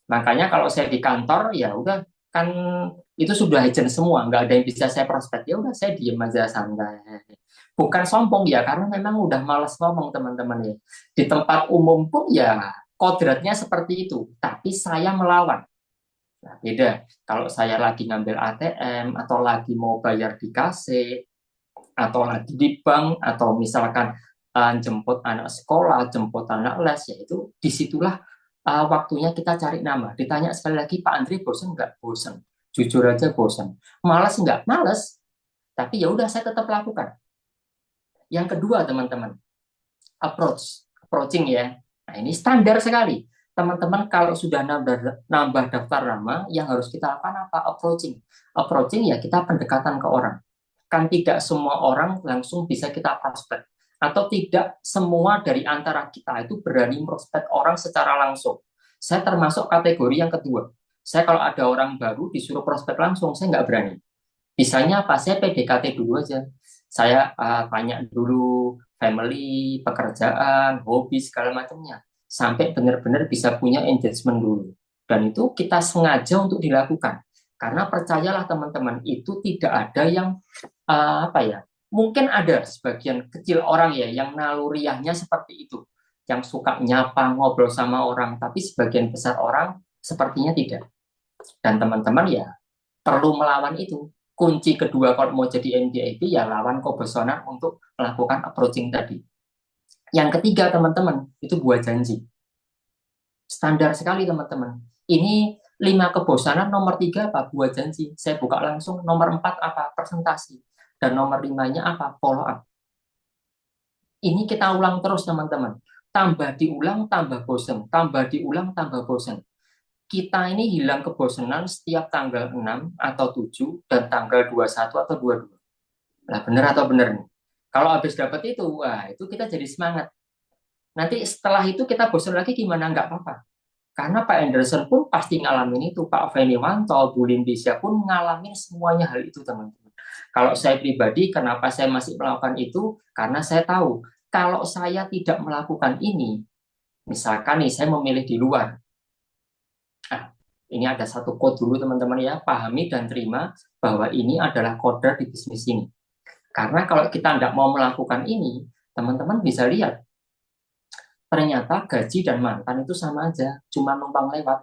Makanya kalau saya di kantor, ya udah, kan itu sudah agent semua, nggak ada yang bisa saya prospek, ya udah saya diem aja santai. Bukan sombong ya, karena memang udah malas ngomong, teman-teman ya. Di tempat umum pun ya kodratnya seperti itu, tapi saya melawan. Nah, beda. Kalau saya lagi ngambil ATM atau lagi mau bayar di kasir atau lagi di bank atau misalkan jemput anak sekolah, jemput anak les, yaitu disitulah waktunya kita cari nama. Ditanya sekali lagi, Pak Andri bosan nggak? Bosan. Jujur aja bosan. Malas nggak? Malas. Tapi ya udah saya tetap lakukan. Yang kedua teman-teman, approaching ya. Nah ini standar sekali. Teman-teman kalau sudah nambah daftar nama, yang harus kita lakukan apa? Approaching. Approaching ya kita pendekatan ke orang. Kan tidak semua orang langsung bisa kita prospek. Atau tidak semua dari antara kita itu berani prospek orang secara langsung. Saya termasuk kategori yang kedua. Saya kalau ada orang baru disuruh prospek langsung, saya nggak berani. Bisanya apa? Saya PDKT dulu aja. Saya tanya dulu family, pekerjaan, hobi, segala macamnya. Sampai benar-benar bisa punya engagement dulu. Dan itu kita sengaja untuk dilakukan. Karena percayalah teman-teman, itu tidak ada yang apa ya? Mungkin ada sebagian kecil orang ya yang naluriahnya seperti itu, yang suka nyapa, ngobrol sama orang, tapi sebagian besar orang sepertinya tidak. Dan teman-teman ya perlu melawan itu. Kunci kedua kalau mau jadi MDIP ya lawan kebosanan untuk melakukan approaching tadi. Yang ketiga teman-teman, itu buat janji. Standar sekali teman-teman. Ini 5 kebosanan, nomor 3 apa? Buat janji. Saya buka langsung. Nomor 4 apa? Presentasi. Dan nomor 5-nya apa? Follow up. Ini kita ulang terus teman-teman. Tambah diulang, tambah bosan. Tambah diulang, tambah bosan. Kita ini hilang kebosanan setiap tanggal 6 atau 7 dan tanggal 21 atau 22. Nah, benar atau benar nih? Kalau habis dapat itu, wah itu kita jadi semangat. Nanti setelah itu kita bosan lagi gimana? Nggak apa-apa. Karena Pak Anderson pun pasti ngalamin itu. Pak Veniwanto, Bu Lindisya pun ngalamin semuanya hal itu, teman-teman. Kalau saya pribadi, kenapa saya masih melakukan itu? Karena saya tahu, kalau saya tidak melakukan ini, misalkan nih saya memilih di luar, ini ada satu quote dulu teman-teman ya, pahami dan terima bahwa ini adalah kodrat di bisnis ini. Karena kalau kita tidak mau melakukan ini, teman-teman bisa lihat, ternyata gaji dan mantan itu sama aja, cuma numpang lewat.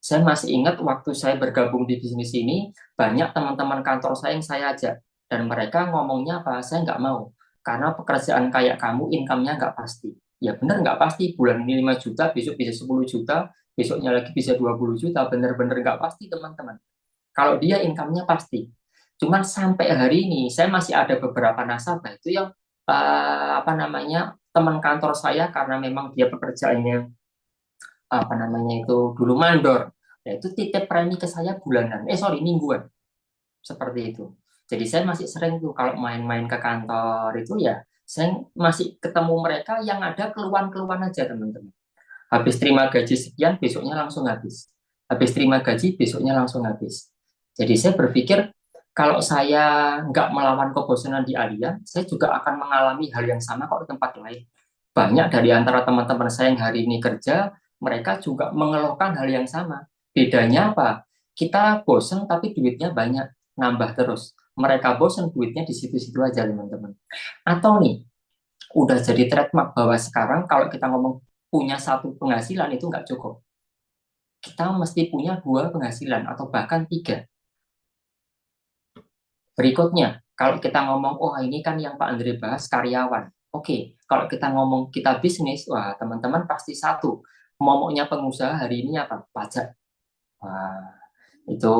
Saya masih ingat waktu saya bergabung di bisnis ini, banyak teman-teman kantor saya yang saya ajak. Dan mereka ngomongnya apa? Saya nggak mau. Karena pekerjaan kayak kamu, income-nya nggak pasti. Ya benar nggak pasti, bulan ini 5 juta, besok bisa 10 juta, besoknya lagi bisa 20 juta, benar-benar nggak pasti teman-teman. Kalau dia income-nya pasti. Cuman sampai hari ini, saya masih ada beberapa nasabah itu yang apa namanya teman kantor saya karena memang dia pekerjaannya apa namanya itu dulu mandor, yaitu titip premi ke saya bulanan, mingguan, seperti itu. Jadi saya masih sering tuh kalau main-main ke kantor itu ya, saya masih ketemu mereka yang ada keluhan-keluhan aja teman-teman. Habis terima gaji sekian, besoknya langsung habis. Habis terima gaji, besoknya langsung habis. Jadi saya berpikir, kalau saya nggak melawan kebosanan di Allianz, saya juga akan mengalami hal yang sama kok di tempat lain. Banyak dari antara teman-teman saya yang hari ini kerja, mereka juga mengeluhkan hal yang sama. Bedanya apa? Kita bosan tapi duitnya banyak, nambah terus. Mereka bosan, duitnya di situ-situ aja teman-teman. Atau nih, udah jadi trademark bahwa sekarang kalau kita ngomong punya satu penghasilan itu nggak cukup. Kita mesti punya 2 penghasilan atau bahkan 3. Berikutnya, kalau kita ngomong, oh ini kan yang Pak Andre bahas karyawan. Oke, kalau kita ngomong kita bisnis, wah teman-teman pasti satu. Momoknya pengusaha hari ini apa? Pajak. Wah, itu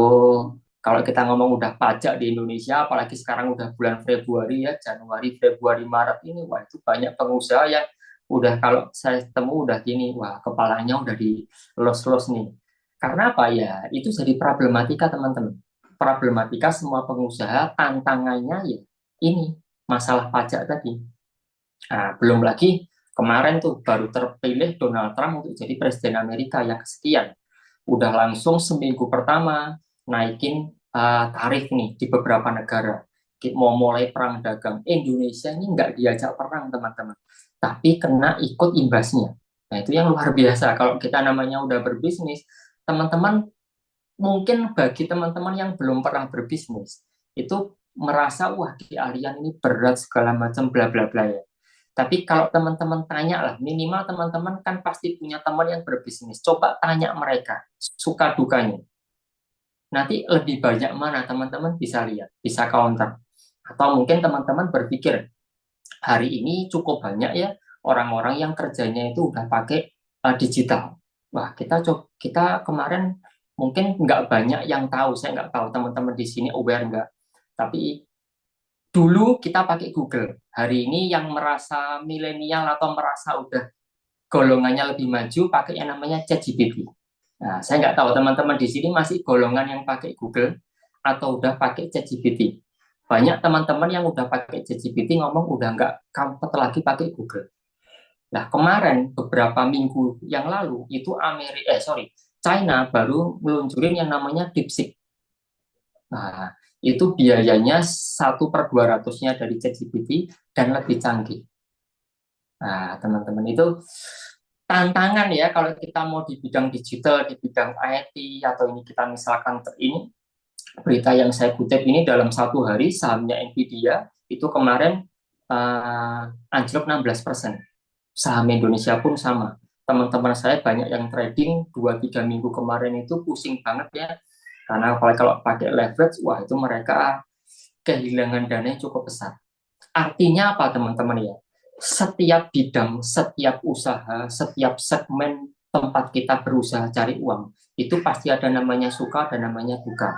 kalau kita ngomong udah pajak di Indonesia, apalagi sekarang udah bulan Februari ya, Januari, Februari, Maret ini, wah itu banyak pengusaha yang udah kalau saya temu udah gini, wah kepalanya udah di los-los nih. Karena apa ya? Itu jadi problematika teman-teman. Problematika semua pengusaha, tantangannya ya ini, masalah pajak tadi. Nah, belum lagi kemarin tuh baru terpilih Donald Trump untuk jadi Presiden Amerika yang kesekian. Udah langsung seminggu pertama naikin tarif nih di beberapa negara. Mau mulai perang dagang. Indonesia ini nggak diajak perang teman-teman, tapi kena ikut imbasnya. Nah itu yang luar biasa. Kalau kita namanya udah berbisnis, teman-teman mungkin bagi teman-teman yang belum pernah berbisnis itu merasa wah di Allianz ini berat segala macam bla bla bla ya. Tapi kalau teman-teman tanya lah, minimal teman-teman kan pasti punya teman yang berbisnis. Coba tanya mereka, suka dukanya. Nanti lebih banyak mana teman-teman bisa lihat, bisa counter. Atau mungkin teman-teman berpikir, hari ini cukup banyak ya orang-orang yang kerjanya itu udah pakai digital. Wah, kita kemarin mungkin nggak banyak yang tahu, saya nggak tahu teman-teman di sini aware nggak. Tapi dulu kita pakai Google. Hari ini yang merasa milenial atau merasa udah golongannya lebih maju pakai yang namanya ChatGPT. Nah, saya nggak tahu teman-teman di sini masih golongan yang pakai Google atau udah pakai ChatGPT. Banyak teman-teman yang udah pakai ChatGPT ngomong udah nggak comfort lagi pakai Google. Nah, kemarin beberapa minggu yang lalu itu China baru meluncurin yang namanya DeepSeek. Nah, itu biayanya 1/200-nya dari ChatGPT dan lebih canggih. Nah, teman-teman itu tantangan ya kalau kita mau di bidang digital, di bidang IT, atau ini kita misalkan ini berita yang saya kutip ini dalam 1 hari sahamnya Nvidia itu kemarin anjlok 16%. Saham Indonesia pun sama. Teman-teman saya banyak yang trading 2-3 minggu kemarin itu pusing banget ya. Karena kalau pakai leverage, wah itu mereka kehilangan dana yang cukup besar. Artinya apa teman-teman ya? Setiap bidang, setiap usaha, setiap segmen tempat kita berusaha cari uang, itu pasti ada namanya suka, ada namanya duka.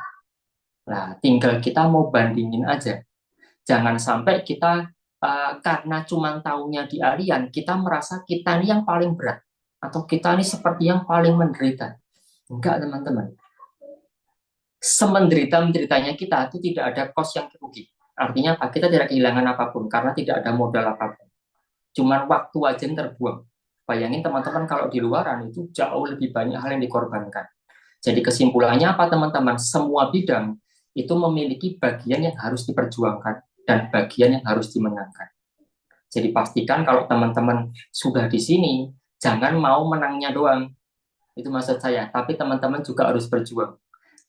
Nah, tinggal kita mau bandingin aja. Jangan sampai kita karena cuma tahunya di harian, kita merasa kita ini yang paling berat. Atau kita ini seperti yang paling menderita. Enggak teman-teman. Semenderita-menderitanya kita itu tidak ada cost yang rugi. Artinya apa? Kita tidak kehilangan apapun karena tidak ada modal apapun. Cuman waktu aja yang terbuang. Bayangin teman-teman kalau di luaran itu jauh lebih banyak hal yang dikorbankan. Jadi kesimpulannya apa teman-teman? Semua bidang itu memiliki bagian yang harus diperjuangkan dan bagian yang harus dimenangkan. Jadi pastikan kalau teman-teman sudah di sini, jangan mau menangnya doang. Itu maksud saya. Tapi teman-teman juga harus berjuang.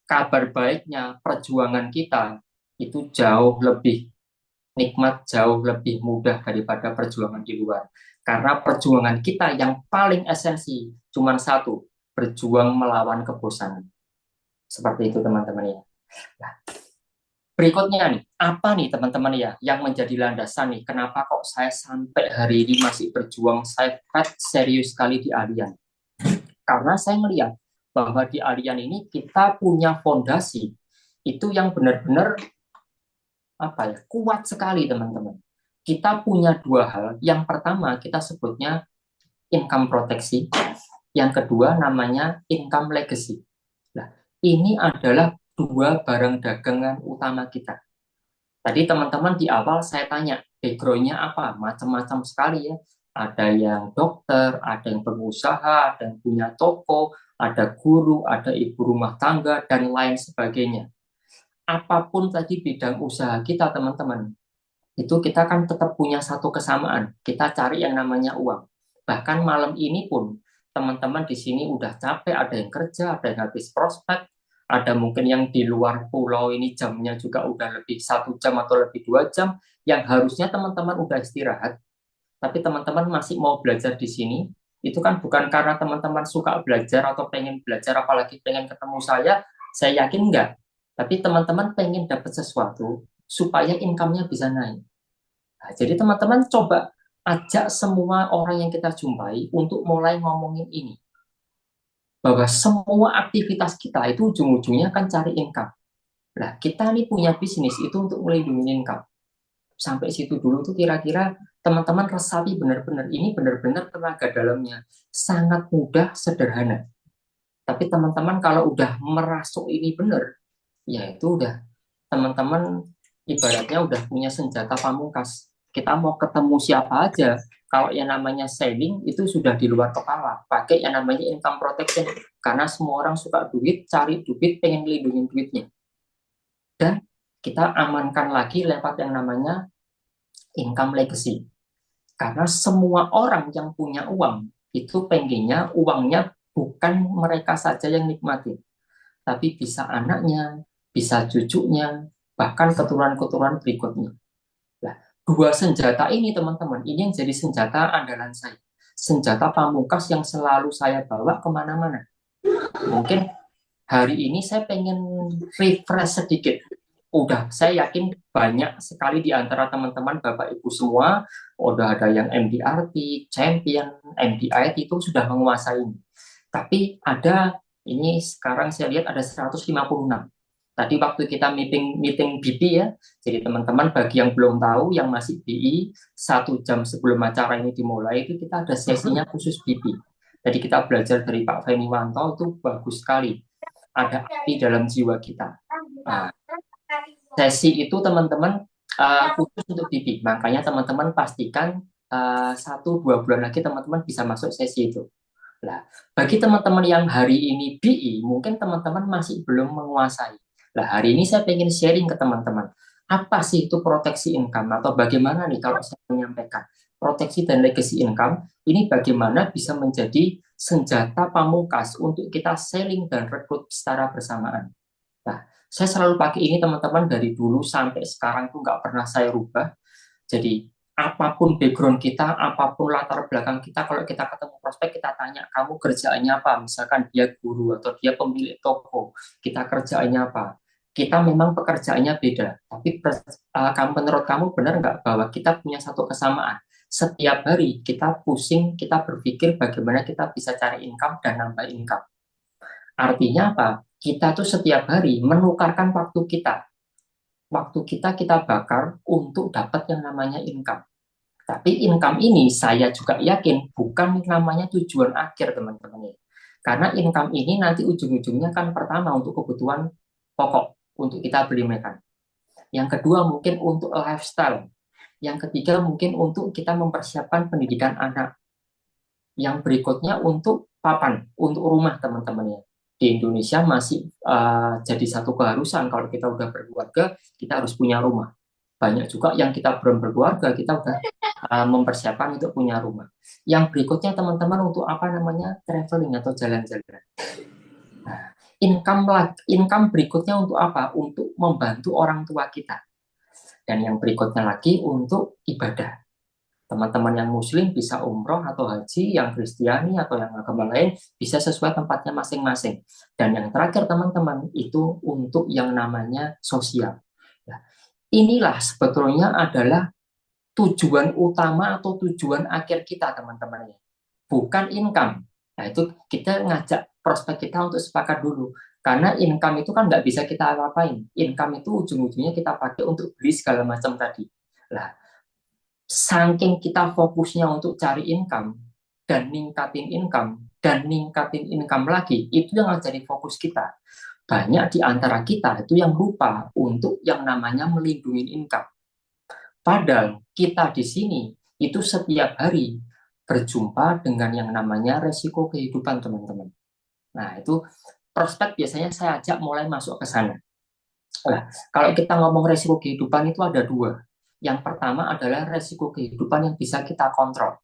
Kabar baiknya perjuangan kita itu jauh lebih nikmat, jauh lebih mudah daripada perjuangan di luar. Karena perjuangan kita yang paling esensi cuma satu, berjuang melawan kebosanan. Seperti itu teman-teman ya. Nah, berikutnya nih, apa nih teman-teman ya yang menjadi landasan nih, kenapa kok saya sampai hari ini masih berjuang, saya serius sekali di Allian. Karena saya melihat bahwa di Allian ini kita punya fondasi itu yang benar-benar kuat sekali teman-teman. Kita punya 2 hal. Yang pertama kita sebutnya income proteksi, yang kedua namanya income legacy. Nah, ini adalah 2 barang dagangan utama kita. Tadi teman-teman di awal saya tanya background-nya apa, macam-macam sekali ya. Ada yang dokter, ada yang pengusaha, ada yang punya toko, ada guru, ada ibu rumah tangga, dan lain sebagainya. Apapun tadi bidang usaha kita teman-teman, itu kita kan tetap punya satu kesamaan. Kita cari yang namanya uang. Bahkan malam ini pun teman-teman di sini udah capek, ada yang kerja, ada yang habis prospek, ada mungkin yang di luar pulau ini jamnya juga udah lebih 1 jam atau lebih 2 jam, yang harusnya teman-teman udah istirahat, tapi teman-teman masih mau belajar di sini. Itu kan bukan karena teman-teman suka belajar atau pengen belajar, apalagi pengen ketemu saya yakin enggak. Tapi teman-teman pengen dapat sesuatu supaya income-nya bisa naik. Nah, jadi teman-teman coba ajak semua orang yang kita jumpai untuk mulai ngomongin ini. Bahwa semua aktivitas kita itu ujung-ujungnya kan cari income. Nah, kita nih punya bisnis itu untuk melindungi income. Sampai situ dulu tuh kira-kira teman-teman resapi benar-benar ini benar-benar tenaga dalamnya sangat mudah, sederhana. Tapi teman-teman kalau udah merasuk ini benar, ya itu udah teman-teman ibaratnya udah punya senjata pamungkas. Kita mau ketemu siapa aja, kalau yang namanya selling itu sudah di luar kepala. Pakai yang namanya income protection, karena semua orang suka duit, cari duit, pengen melindungi duitnya. Dan kita amankan lagi lewat yang namanya income legacy. Karena semua orang yang punya uang, itu pengennya uangnya bukan mereka saja yang nikmati, tapi bisa anaknya, bisa cucunya, bahkan keturunan-keturunan berikutnya. Nah, Dua senjata ini teman-teman, ini yang jadi senjata andalan saya. Senjata pamungkas yang selalu saya bawa kemana-mana. Mungkin hari ini saya pengen refresh sedikit. Udah, saya yakin banyak sekali di antara teman-teman Bapak Ibu semua, udah ada yang MDRT, Champion, MDIT itu sudah menguasai ini. Tapi ada, ini sekarang saya lihat ada 156. Tadi waktu kita meeting BP ya, jadi teman-teman bagi yang belum tahu, yang masih BI, 1 jam sebelum acara ini dimulai, itu kita ada sesinya khusus BP. Jadi kita belajar dari Pak Feni Wanto, itu bagus sekali. Ada api dalam jiwa kita. Nah, sesi itu teman-teman khusus untuk BP. Makanya teman-teman pastikan 1-2 bulan lagi teman-teman bisa masuk sesi itu. Nah, bagi teman-teman yang hari ini BI, mungkin teman-teman masih belum menguasai. Nah, hari ini saya ingin sharing ke teman-teman. Apa sih itu proteksi income? Atau bagaimana nih kalau saya menyampaikan proteksi dan legacy income, ini bagaimana bisa menjadi senjata pamungkas untuk kita selling dan rekrut secara bersamaan. Nah, saya selalu pakai ini teman-teman dari dulu sampai sekarang tuh nggak pernah saya rubah. Jadi apapun background kita, apapun latar belakang kita, kalau kita ketemu prospek kita tanya, kamu kerjaannya apa? Misalkan dia guru atau dia pemilik toko, kita kerjaannya apa? Kita memang pekerjaannya beda, tapi menurut kamu benar nggak bahwa kita punya satu kesamaan? Setiap hari kita pusing, kita berpikir bagaimana kita bisa cari income dan nambah income. Artinya apa? Kita tuh setiap hari menukarkan waktu kita. Waktu kita bakar untuk dapat yang namanya income. Tapi income ini saya juga yakin bukan namanya tujuan akhir teman-teman. Karena income ini nanti ujung-ujungnya kan pertama untuk kebutuhan pokok untuk kita beli makan. Yang kedua mungkin untuk lifestyle. Yang ketiga mungkin untuk kita mempersiapkan pendidikan anak. Yang berikutnya untuk papan, untuk rumah teman-teman ya. Di Indonesia masih jadi satu keharusan kalau kita udah berkeluarga, kita harus punya rumah. Banyak juga yang kita belum berkeluarga, kita udah mempersiapkan untuk punya rumah. Yang berikutnya teman-teman untuk apa namanya traveling atau jalan-jalan. Nah, income berikutnya untuk apa? Untuk membantu orang tua kita. Dan yang berikutnya lagi untuk ibadah. Teman-teman yang muslim bisa umroh atau haji, yang kristiani atau yang agama lain bisa sesuai tempatnya masing-masing. Dan yang terakhir teman-teman itu untuk yang namanya sosial. Nah, inilah sebetulnya adalah tujuan utama atau tujuan akhir kita teman-teman. Bukan income. Nah itu kita ngajak prospek kita untuk sepakat dulu. Karena income itu kan nggak bisa kita apa-apain. Income itu ujung-ujungnya kita pakai untuk beli segala macam tadi. Nah, saking kita fokusnya untuk cari income dan ningkatin income lagi, itu yang jadi fokus kita. Banyak di antara kita itu yang lupa untuk yang namanya melindungi income. Padahal kita di sini itu setiap hari berjumpa dengan yang namanya resiko kehidupan teman-teman. Nah itu prospek biasanya saya ajak mulai masuk ke sana. Nah, kalau kita ngomong resiko kehidupan itu ada dua. Yang pertama adalah resiko kehidupan yang bisa kita kontrol.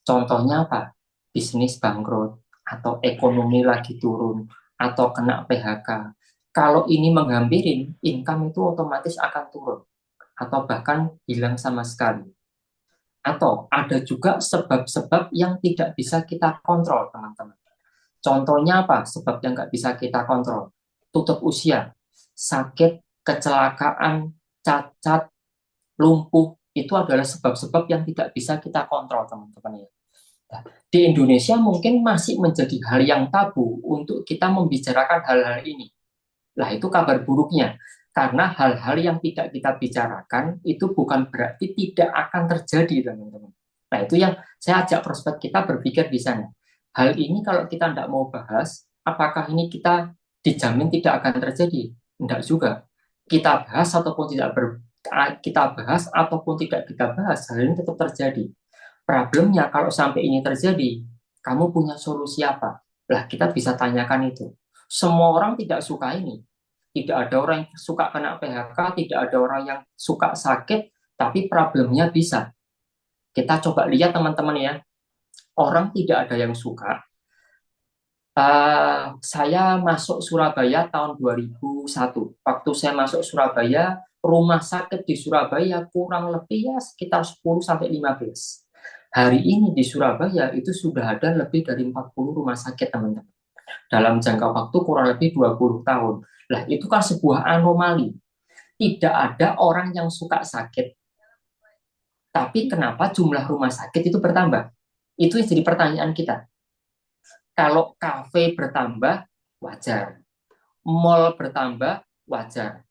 Contohnya apa? Bisnis bangkrut, atau ekonomi lagi turun, atau kena PHK. Kalau ini menghampirin, income itu otomatis akan turun, atau bahkan hilang sama sekali. Atau ada juga sebab-sebab yang tidak bisa kita kontrol, teman-teman. Contohnya apa? Sebab yang nggak bisa kita kontrol. Tutup usia, sakit, kecelakaan, cacat, lumpuh, itu adalah sebab-sebab yang tidak bisa kita kontrol, teman-teman. Di Indonesia mungkin masih menjadi hal yang tabu untuk kita membicarakan hal-hal ini. Nah, itu kabar buruknya. Karena hal-hal yang tidak kita bicarakan itu bukan berarti tidak akan terjadi, teman-teman. Nah, itu yang saya ajak prospek kita berpikir di sana. Hal ini kalau kita tidak mau bahas, apakah ini kita dijamin tidak akan terjadi? Tidak juga. Kita bahas ataupun tidak kita bahas, hal ini tetap terjadi. Problemnya kalau sampai ini terjadi, kamu punya solusi apa? Lah kita bisa tanyakan itu. Semua orang tidak suka ini. Tidak ada orang yang suka kena PHK, tidak ada orang yang suka sakit, tapi problemnya bisa. Kita coba lihat teman-teman ya, orang tidak ada yang suka. Saya masuk Surabaya tahun 2001. Waktu saya masuk Surabaya, rumah sakit di Surabaya kurang lebih ya sekitar 10-15. Hari ini di Surabaya itu sudah ada lebih dari 40 rumah sakit, teman-teman. Dalam jangka waktu kurang lebih 20 tahun. Lah, itu kan sebuah anomali. Tidak ada orang yang suka sakit. Tapi kenapa jumlah rumah sakit itu bertambah? Itu yang jadi pertanyaan kita. Kalau kafe bertambah, wajar. Mall bertambah, wajar.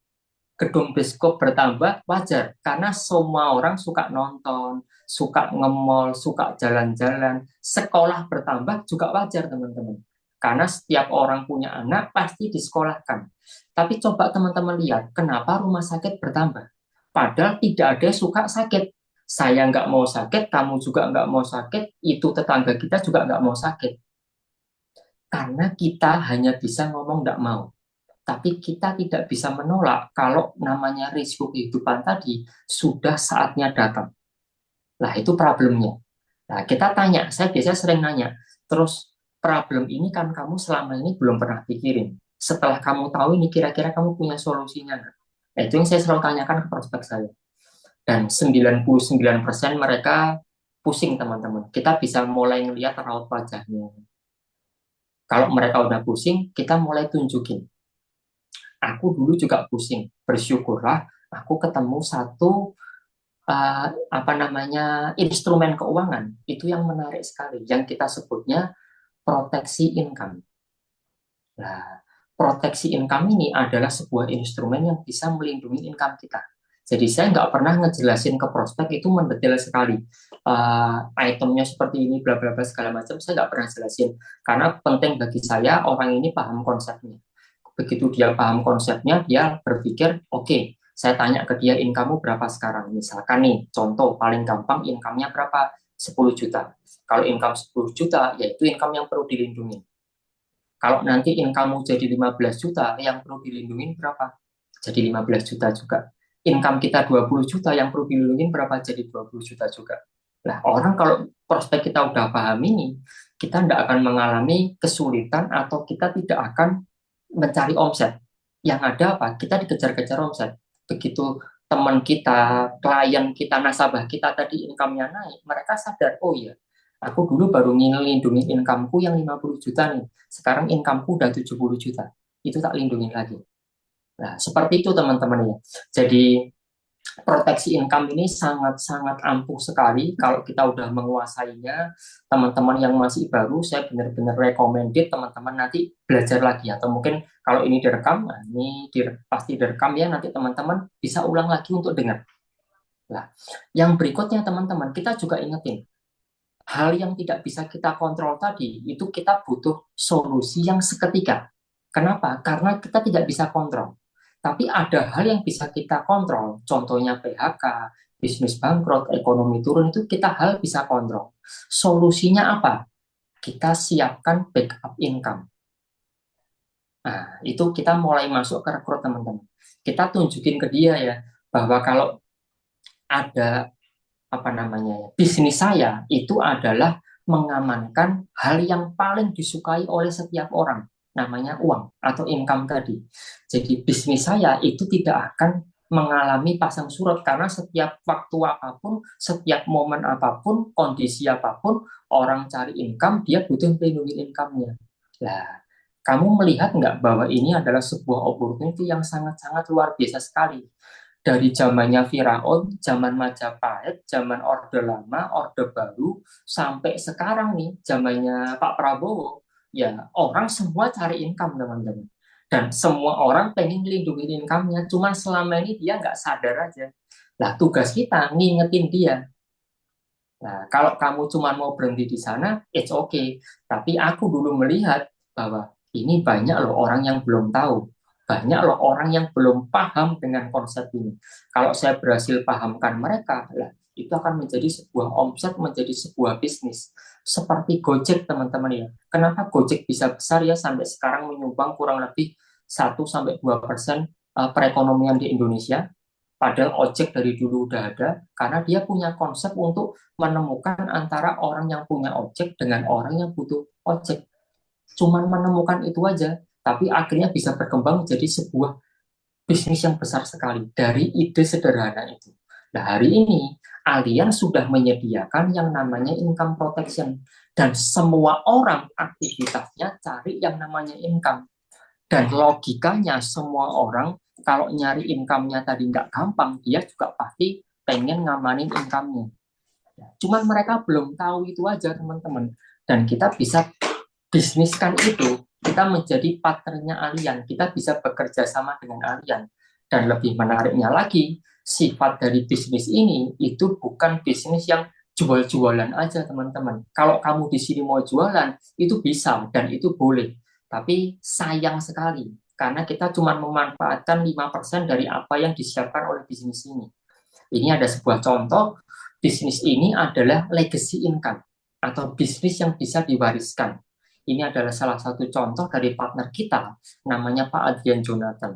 Gedung bioskop bertambah, wajar. Karena semua orang suka nonton, suka nge-mall, suka jalan-jalan. Sekolah bertambah juga wajar, teman-teman. Karena setiap orang punya anak, pasti disekolahkan. Tapi coba teman-teman lihat, kenapa rumah sakit bertambah? Padahal tidak ada yang suka sakit. Saya nggak mau sakit, kamu juga nggak mau sakit, itu tetangga kita juga nggak mau sakit. Karena kita hanya bisa ngomong nggak mau. Tapi kita tidak bisa menolak kalau namanya risiko kehidupan tadi sudah saatnya datang. Nah, itu problemnya. Nah, kita tanya, saya biasanya sering nanya, terus problem ini kan kamu selama ini belum pernah pikirin. Setelah kamu tahu ini, kira-kira kamu punya solusinya nggak? Nah, itu yang saya selalu tanyakan ke prospek saya. Dan 99% mereka pusing, teman-teman. Kita bisa mulai ngelihat raut wajahnya. Kalau mereka udah pusing, kita mulai tunjukin. Aku dulu juga pusing. Bersyukurlah aku ketemu satu instrumen keuangan itu yang menarik sekali, yang kita sebutnya proteksi income. Nah, proteksi income ini adalah sebuah instrumen yang bisa melindungi income kita. Jadi saya nggak pernah ngejelasin ke prospek itu mendetail sekali. Itemnya seperti ini, bla bla bla segala macam, saya nggak pernah jelasin. Karena penting bagi saya orang ini paham konsepnya. Begitu dia paham konsepnya, dia berpikir, oke, saya tanya ke dia, income-mu berapa sekarang? Misalkan nih, contoh paling gampang, income-nya berapa? 10 juta. Kalau income 10 juta, yaitu income yang perlu dilindungi. Kalau nanti income-mu jadi 15 juta, yang perlu dilindungi berapa? Jadi 15 juta juga. Income kita 20 juta, yang perlu dilindungi berapa? Jadi 20 juta juga. Nah, orang kalau prospek kita udah paham ini, kita tidak akan mengalami kesulitan atau kita tidak akan mencari omset. Yang ada apa? Kita dikejar-kejar omset. Begitu teman kita, klien kita, nasabah kita tadi income-nya naik, mereka sadar, oh iya, aku dulu baru ngelindungin income-ku yang 50 juta nih. Sekarang income-ku udah 70 juta. Itu tak lindungin lagi. Nah, seperti itu teman-teman ya. Jadi proteksi income ini sangat-sangat ampuh sekali kalau kita udah menguasainya. Teman-teman yang masih baru, saya benar-benar recommended teman-teman nanti belajar lagi. Atau mungkin kalau ini direkam, nah ini pasti direkam ya, nanti teman-teman bisa ulang lagi untuk dengar. Nah, yang berikutnya teman-teman, kita juga ingetin, hal yang tidak bisa kita kontrol tadi, itu kita butuh solusi yang seketika. Kenapa? Karena kita tidak bisa kontrol. Tapi ada hal yang bisa kita kontrol, contohnya PHK, bisnis bangkrut, ekonomi turun, itu kita hal bisa kontrol. Solusinya apa? Kita siapkan backup income. Nah, itu kita mulai masuk ke rekrut teman-teman. Kita tunjukin ke dia ya, bahwa kalau ada bisnis saya itu adalah mengamankan hal yang paling disukai oleh setiap orang, namanya uang atau income tadi. Jadi bisnis saya itu tidak akan mengalami pasang surut karena setiap waktu apapun, setiap momen apapun, kondisi apapun, orang cari income, dia butuh melindungi income-nya. Nah, kamu melihat nggak bahwa ini adalah sebuah opportunity yang sangat-sangat luar biasa sekali. Dari zamannya Firaun, zaman Majapahit, zaman Orde Lama, Orde Baru, sampai sekarang nih, zamannya Pak Prabowo, ya orang semua cari income teman-teman. Dan semua orang pengen melindungi income-nya, cuma selama ini dia nggak sadar aja. Nah, tugas kita ngingetin dia. Nah, kalau kamu cuma mau berhenti di sana, it's okay. Tapi aku dulu melihat bahwa ini banyak loh orang yang belum tahu. Banyak loh orang yang belum paham dengan konsep ini. Kalau saya berhasil pahamkan mereka, lah, itu akan menjadi sebuah omset, menjadi sebuah bisnis. Seperti Gojek teman-teman ya. Kenapa Gojek bisa besar ya sampai sekarang menyumbang kurang lebih 1-2% perekonomian di Indonesia? Padahal ojek dari dulu udah ada, karena dia punya konsep untuk menemukan antara orang yang punya ojek dengan orang yang butuh ojek. Cuman menemukan itu aja, tapi akhirnya bisa berkembang menjadi sebuah bisnis yang besar sekali dari ide sederhana itu. Nah, hari ini Allianz sudah menyediakan yang namanya income protection, dan semua orang aktivitasnya cari yang namanya income. Dan logikanya semua orang kalau nyari income-nya tadi nggak gampang, dia juga pasti pengen ngamanin income-nya. Cuman mereka belum tahu itu aja teman-teman. Dan kita bisa bisniskan itu, kita menjadi partnernya Allianz, kita bisa bekerja sama dengan Allianz. Dan lebih menariknya lagi, sifat dari bisnis ini itu bukan bisnis yang jual-jualan aja teman-teman. Kalau kamu di sini mau jualan, itu bisa dan itu boleh. Tapi sayang sekali, karena kita cuma memanfaatkan 5% dari apa yang disiapkan oleh bisnis ini. Ini ada sebuah contoh, bisnis ini adalah legacy income, atau bisnis yang bisa diwariskan. Ini adalah salah satu contoh dari partner kita, namanya Pak Adrian Jonathan.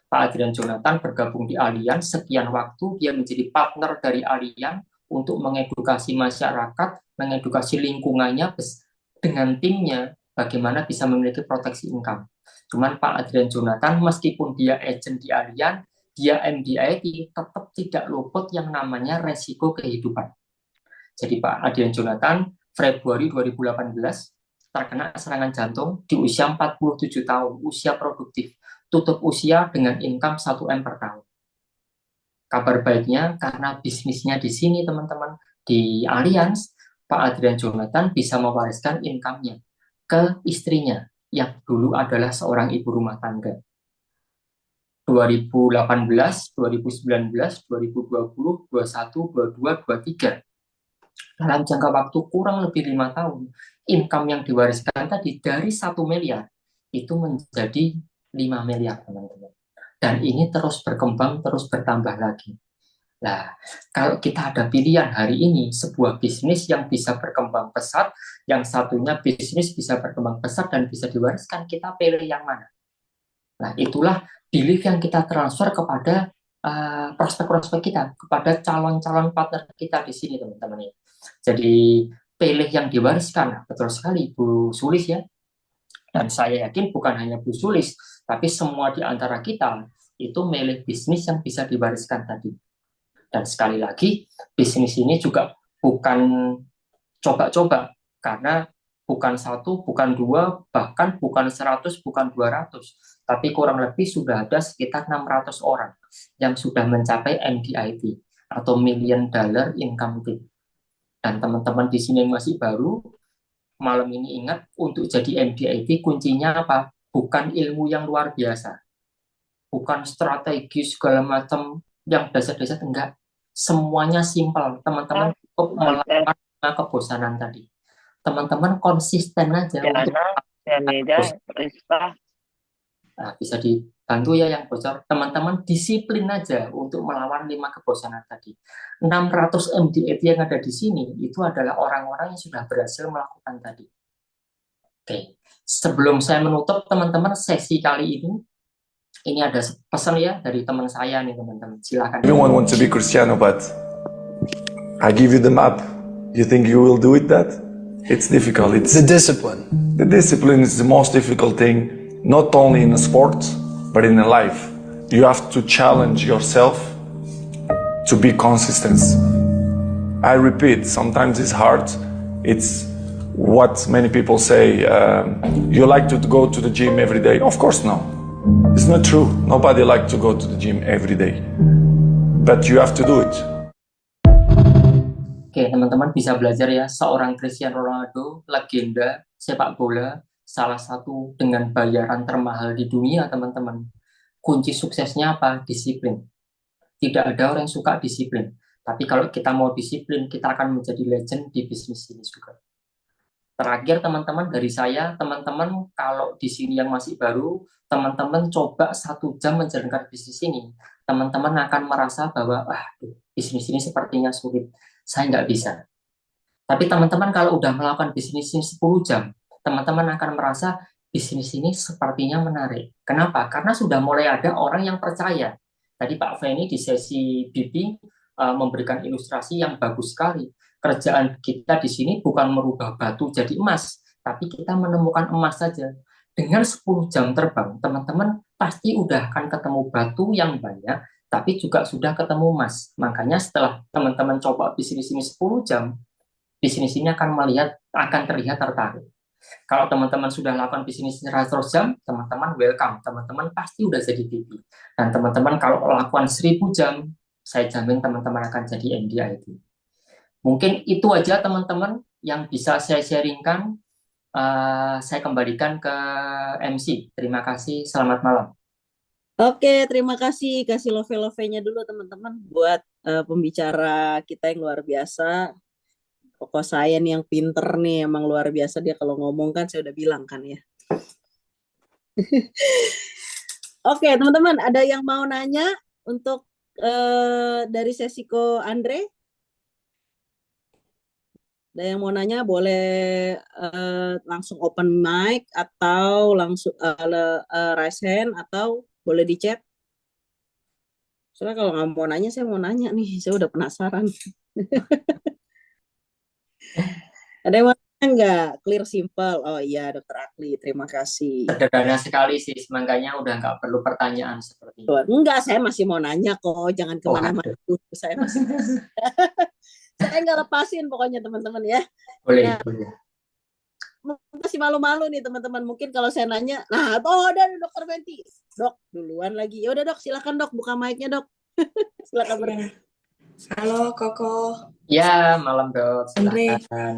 Pak Adrian Jonathan bergabung di Allianz, sekian waktu dia menjadi partner dari Allianz untuk mengedukasi masyarakat, mengedukasi lingkungannya dengan timnya, bagaimana bisa memiliki proteksi income. Cuman Pak Adrian Jonathan, meskipun dia agent di Allianz, dia MDIT, tetap tidak luput yang namanya resiko kehidupan. Jadi Pak Adrian Jonathan, Februari 2018, terkena serangan jantung di usia 47 tahun, usia produktif, tutup usia dengan income 1M per tahun. Kabar baiknya, karena bisnisnya di sini teman-teman, di Allianz, Pak Adrian Jonathan bisa mewariskan income-nya ke istrinya, yang dulu adalah seorang ibu rumah tangga. 2018, 2019, 2020, 21, 22, 23. Dalam jangka waktu kurang lebih 5 tahun, income yang diwariskan tadi dari 1 miliar, itu menjadi 5 miliar, teman-teman. Dan ini terus berkembang, terus bertambah lagi. Nah, kalau kita ada pilihan hari ini, sebuah bisnis yang bisa berkembang pesat, yang satunya bisnis bisa berkembang pesat dan bisa diwariskan, kita pilih yang mana? Nah, itulah belief yang kita transfer kepada prospek-prospek kita, kepada calon-calon partner kita di sini, teman-teman. Jadi, pilih yang diwariskan. Betul sekali, Bu Sulis ya. Dan saya yakin bukan hanya Bu Sulis, tapi semua di antara kita itu milih bisnis yang bisa diwariskan tadi. Dan sekali lagi, bisnis ini juga bukan coba-coba, karena bukan 1, bukan 2, bahkan bukan 100, bukan 200, tapi kurang lebih sudah ada sekitar 600 orang yang sudah mencapai MDIT, atau Million Dollar Income Team. Dan teman-teman di sini yang masih baru, malam ini ingat, untuk jadi MDIT kuncinya apa? Bukan ilmu yang luar biasa, bukan strategi segala macam yang dasar-dasar, enggak. Semuanya simpel. Teman-teman cukup melakukan kebosanan tadi. Teman-teman konsisten aja untuk nah, bisa dibantu ya yang bocor. Teman-teman disiplin aja untuk melawan 5 kebosanan tadi. 600 MDIT yang ada di sini itu adalah orang-orang yang sudah berhasil melakukan tadi. Oke, sebelum saya menutup teman-teman sesi kali ini ada pesan ya dari teman saya nih teman-teman. Silakan. Everyone wants to be Cristiano, but I give you the map. You think you will do it that? It's difficult. It's the discipline. The discipline is the most difficult thing, not only in a sport, but in a life. You have to challenge yourself to be consistent. I repeat, sometimes it's hard. It's what many people say, you like to go to the gym every day. Of course, no. It's not true. Nobody likes to go to the gym every day. But you have to do it. Oke, teman-teman bisa belajar ya, seorang Cristiano Ronaldo, legenda sepak bola, salah satu dengan bayaran termahal di dunia, teman-teman. Kunci suksesnya apa? Disiplin. Tidak ada orang yang suka disiplin. Tapi kalau kita mau disiplin, kita akan menjadi legend di bisnis ini juga. Terakhir teman-teman dari saya, teman-teman kalau di sini yang masih baru, teman-teman coba 1 jam menjalankan bisnis ini, teman-teman akan merasa bahwa bisnis ini sepertinya sulit, saya nggak bisa. Tapi teman-teman kalau udah melakukan bisnis ini 10 jam, teman-teman akan merasa bisnis ini sepertinya menarik. Kenapa? Karena sudah mulai ada orang yang percaya. Tadi Pak Feni di sesi BP memberikan ilustrasi yang bagus sekali. Kerjaan kita di sini bukan merubah batu jadi emas, tapi kita menemukan emas saja. Dengan 10 jam terbang, teman-teman pasti udah akan ketemu batu yang banyak, tapi juga sudah ketemu emas. Makanya setelah teman-teman coba bisnis ini 10 jam, bisnis ini akan terlihat tertarik. Kalau teman-teman sudah lakukan bisnis 100 jam, teman-teman welcome. Teman-teman pasti udah jadi VP. Dan teman-teman kalau lakukan 1000 jam, saya jamin teman-teman akan jadi MD IT. Mungkin itu aja teman-teman yang bisa saya sharingkan. Saya kembalikan ke MC. Terima kasih, selamat malam. Oke, terima kasih. Kasih love-nya dulu teman-teman buat pembicara kita yang luar biasa. Koko saya nih yang pinter nih, emang luar biasa dia kalau ngomong kan saya udah bilang kan ya. Oke, teman-teman, ada yang mau nanya untuk dari sesi Ko Andre? Ada yang mau nanya boleh langsung open mic atau langsung raise hand atau boleh di chat. Soalnya kalau nggak mau nanya, saya mau nanya nih, saya udah penasaran. Ada yang mau nanya nggak? Clear, simple. Oh iya, Dokter Akli, terima kasih. Sederhana sekali sih, makanya udah nggak perlu pertanyaan seperti itu. Enggak, saya masih mau nanya kok, jangan kemana-mana dulu. Saya masih, saya nggak lepasin pokoknya teman-teman ya. Boleh, Nah, boleh. masih malu-malu nih teman-teman. Mungkin kalau saya nanya, nah, ada Dokter Menti, Dok, duluan lagi. Ya udah Dok, silakan Dok, buka mic-nya Dok. Silakan. Iya. Halo Koko, Ya, malam Dok, Andre. silakan.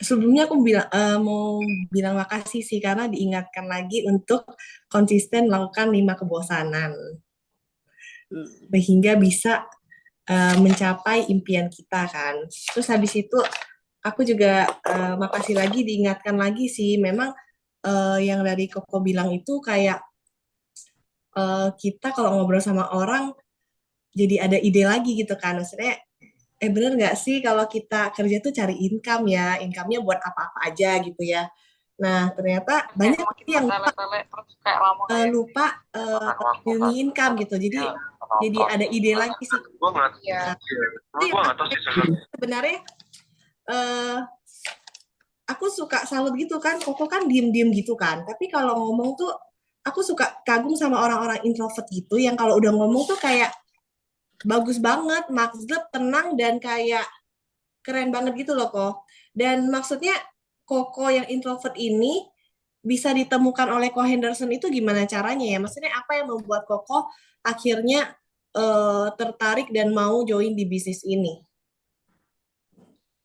Sebelumnya aku mau bilang makasih sih karena diingatkan lagi untuk konsisten melakukan 5 kebosanan sehingga bisa mencapai impian kita kan. Terus habis itu aku juga makasih lagi diingatkan lagi sih, memang yang dari Koko bilang itu kayak kita kalau ngobrol sama orang jadi ada ide lagi gitu kan, maksudnya bener nggak sih kalau kita kerja tuh cari income ya, income-nya buat apa-apa aja gitu ya. Nah ternyata banyak yang lupa milih income gitu, jadi ada ide lagi sih. Sebenarnya aku suka salut gitu kan, Koko kan diem-diem gitu kan, tapi kalau ngomong tuh aku suka kagum sama orang-orang introvert gitu yang kalau udah ngomong tuh kayak bagus banget, maksud tenang dan kayak keren banget gitu loh Kok. Dan maksudnya Koko yang introvert ini bisa ditemukan oleh Ko Henderson itu gimana caranya ya? Maksudnya apa yang membuat Koko akhirnya tertarik dan mau join di bisnis ini?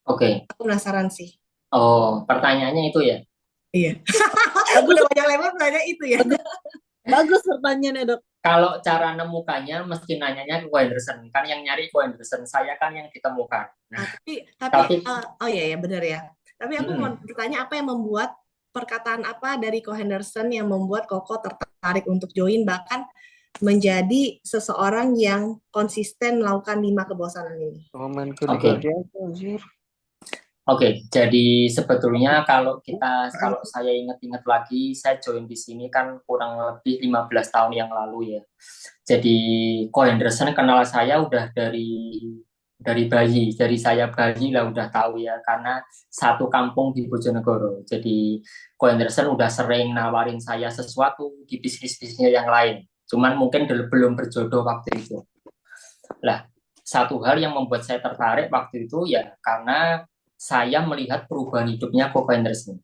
Oke. Aku penasaran sih. Oh, pertanyaannya itu ya? Iya. Aku udah banyak level nanya itu ya. Bagus pertanyaannya Dok. Kalau cara nemukannya mesti nanyanya ke Ko Henderson, kan yang nyari Ko Henderson, saya kan yang ditemukan. Nah, tapi oh iya ya benar ya. Tapi aku mau bertanya, apa yang membuat perkataan apa dari Ko Henderson yang membuat Koko tertarik untuk join, bahkan menjadi seseorang yang konsisten melakukan 5 kebosanan ini? Oke, jadi sebetulnya kalau saya ingat-ingat lagi, saya join di sini kan kurang lebih 15 tahun yang lalu ya. Jadi Ko Henderson kenal saya udah dari bayi, dari saya bayi lah udah tahu ya, karena satu kampung di Bojonegoro. Jadi Ko Henderson udah sering nawarin saya sesuatu di bisnis-bisnisnya yang lain. Cuman mungkin belum berjodoh waktu itu. Lah, satu hal yang membuat saya tertarik waktu itu ya karena saya melihat perubahan hidupnya Ko Henderson.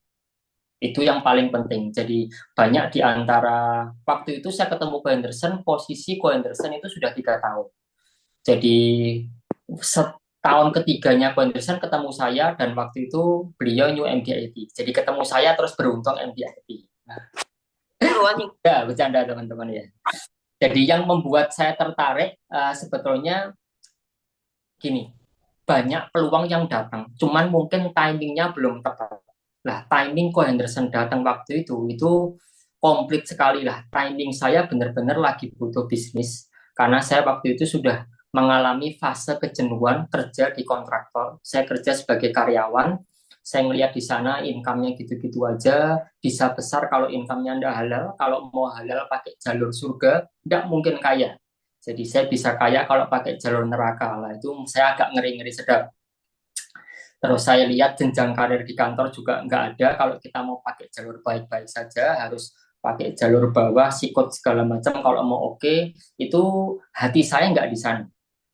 Itu yang paling penting. Jadi banyak di antara waktu itu saya ketemu Ko Henderson, posisi Ko Henderson itu sudah 3 tahun. Jadi setahun ketiganya Ko Henderson ketemu saya dan waktu itu beliau new MD-IT. Jadi ketemu saya terus beruntung MD-IT. Nah, ya bercanda teman-teman ya. Jadi yang membuat saya tertarik sebetulnya gini. Banyak peluang yang datang, cuman mungkin timingnya belum tepat. Lah, timing Ko Henderson datang waktu itu komplit sekali lah. Timing saya benar-benar lagi butuh bisnis, karena saya waktu itu sudah mengalami fase kejenuhan kerja di kontraktor. Saya kerja sebagai karyawan, saya ngelihat di sana income-nya gitu-gitu aja, bisa besar kalau income-nya ndak halal, kalau mau halal pakai jalur surga, ndak mungkin kaya. Jadi saya bisa kaya kalau pakai jalur neraka lah, itu saya agak ngeri-ngeri sedap. Terus saya lihat jenjang karir di kantor juga nggak ada, kalau kita mau pakai jalur baik-baik saja harus pakai jalur bawah, sikut segala macam. Kalau mau oke, itu hati saya nggak di sana.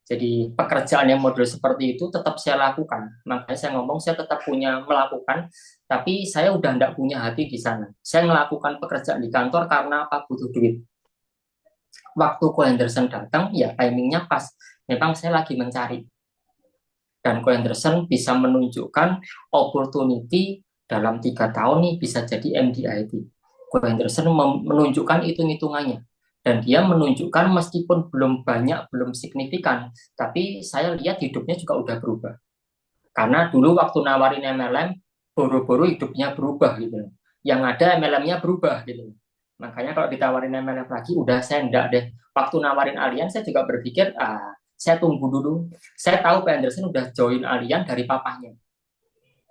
Jadi pekerjaan yang model seperti itu tetap saya lakukan. Makanya saya ngomong saya tetap punya melakukan, tapi saya udah nggak punya hati di sana. Saya melakukan pekerjaan di kantor karena apa? Butuh duit. Waktu Ko Henderson datang, ya timingnya pas. Memang saya lagi mencari. Dan Ko Henderson bisa menunjukkan opportunity dalam 3 tahun nih bisa jadi MD IT. Ko Henderson menunjukkan hitung-hitungannya. Dan dia menunjukkan meskipun belum banyak, belum signifikan, tapi saya lihat hidupnya juga udah berubah. Karena dulu waktu nawarin MLM, boro-boro hidupnya berubah gitu. Yang ada MLM-nya berubah gitu. Makanya kalau ditawarin MLM lagi, udah saya enggak deh. Waktu nawarin Allianz, saya juga berpikir, saya tunggu dulu. Saya tahu Pak Anderson udah join Allianz dari papahnya.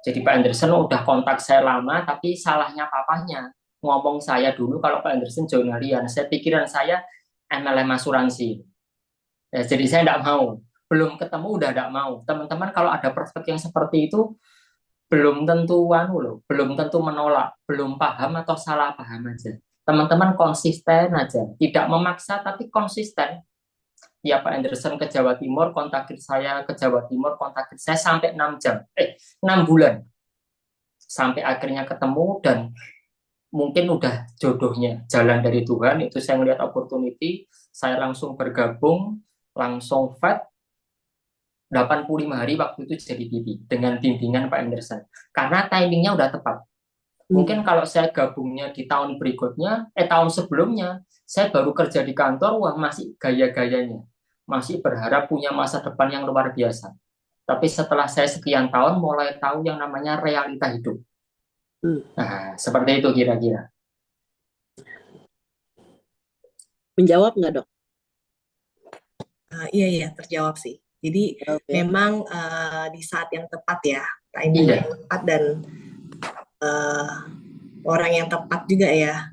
Jadi Pak Anderson udah kontak saya lama, tapi salahnya papahnya. Ngomong saya dulu kalau Pak Anderson join Allianz. Saya pikiran saya MLM asuransi. Ya, jadi saya enggak mau. Belum ketemu udah enggak mau. Teman-teman kalau ada prospek yang seperti itu, belum tentu belum tentu menolak, belum paham atau salah paham aja. Teman-teman konsisten aja, tidak memaksa tapi konsisten. Ya Pak Anderson ke Jawa Timur, kontakin saya ke Jawa Timur, kontakin saya sampai 6 bulan. Sampai akhirnya ketemu dan mungkin udah jodohnya, jalan dari Tuhan, itu saya melihat opportunity, saya langsung bergabung, langsung fight, 85 hari waktu itu jadi BP dengan bimbingan Pak Anderson. Karena timingnya udah tepat. Mungkin kalau saya gabungnya di tahun berikutnya, tahun sebelumnya, saya baru kerja di kantor, wah masih gaya-gayanya. Masih berharap punya masa depan yang luar biasa. Tapi setelah saya sekian tahun, mulai tahu yang namanya realita hidup. Nah, seperti itu kira-kira. Menjawab nggak, Dok? Iya, terjawab sih. Jadi memang di saat yang tepat ya, timing yang tepat dan orang yang tepat juga ya.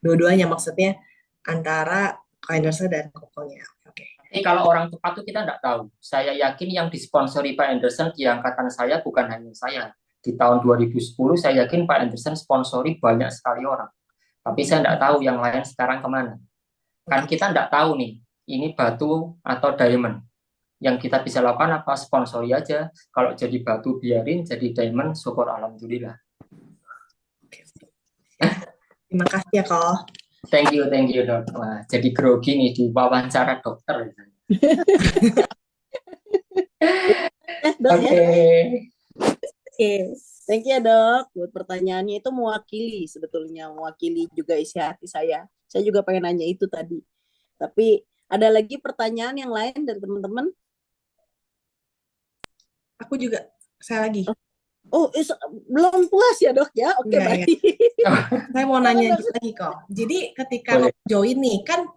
Dua-duanya maksudnya antara Ko Henderson dan Kokonya. Jadi kalau orang tepat itu kita nggak tahu. Saya yakin yang disponsori Pak Anderson di angkatan saya bukan hanya saya. Di tahun 2010 saya yakin Pak Anderson sponsori banyak sekali orang. Tapi saya nggak tahu yang lain sekarang kemana. Kan kita nggak tahu nih, ini batu atau diamond. Yang kita bisa lakukan apa? Sponsori aja. Kalau jadi batu biarin, jadi diamond, syukur alhamdulillah. Terima kasih ya, Ko. Thank you Dok. Wah, jadi grogi nih di wawancara dokter. Oke. Thank you ya, Dok. Buat pertanyaannya itu mewakili juga isi hati saya. Saya juga pengen nanya itu tadi. Tapi ada lagi pertanyaan yang lain dari teman-teman? Aku juga, saya lagi. Belum puas ya, Dok ya? Oke, baik. Saya mau nanya lagi kok. Jadi ketika join nih, kan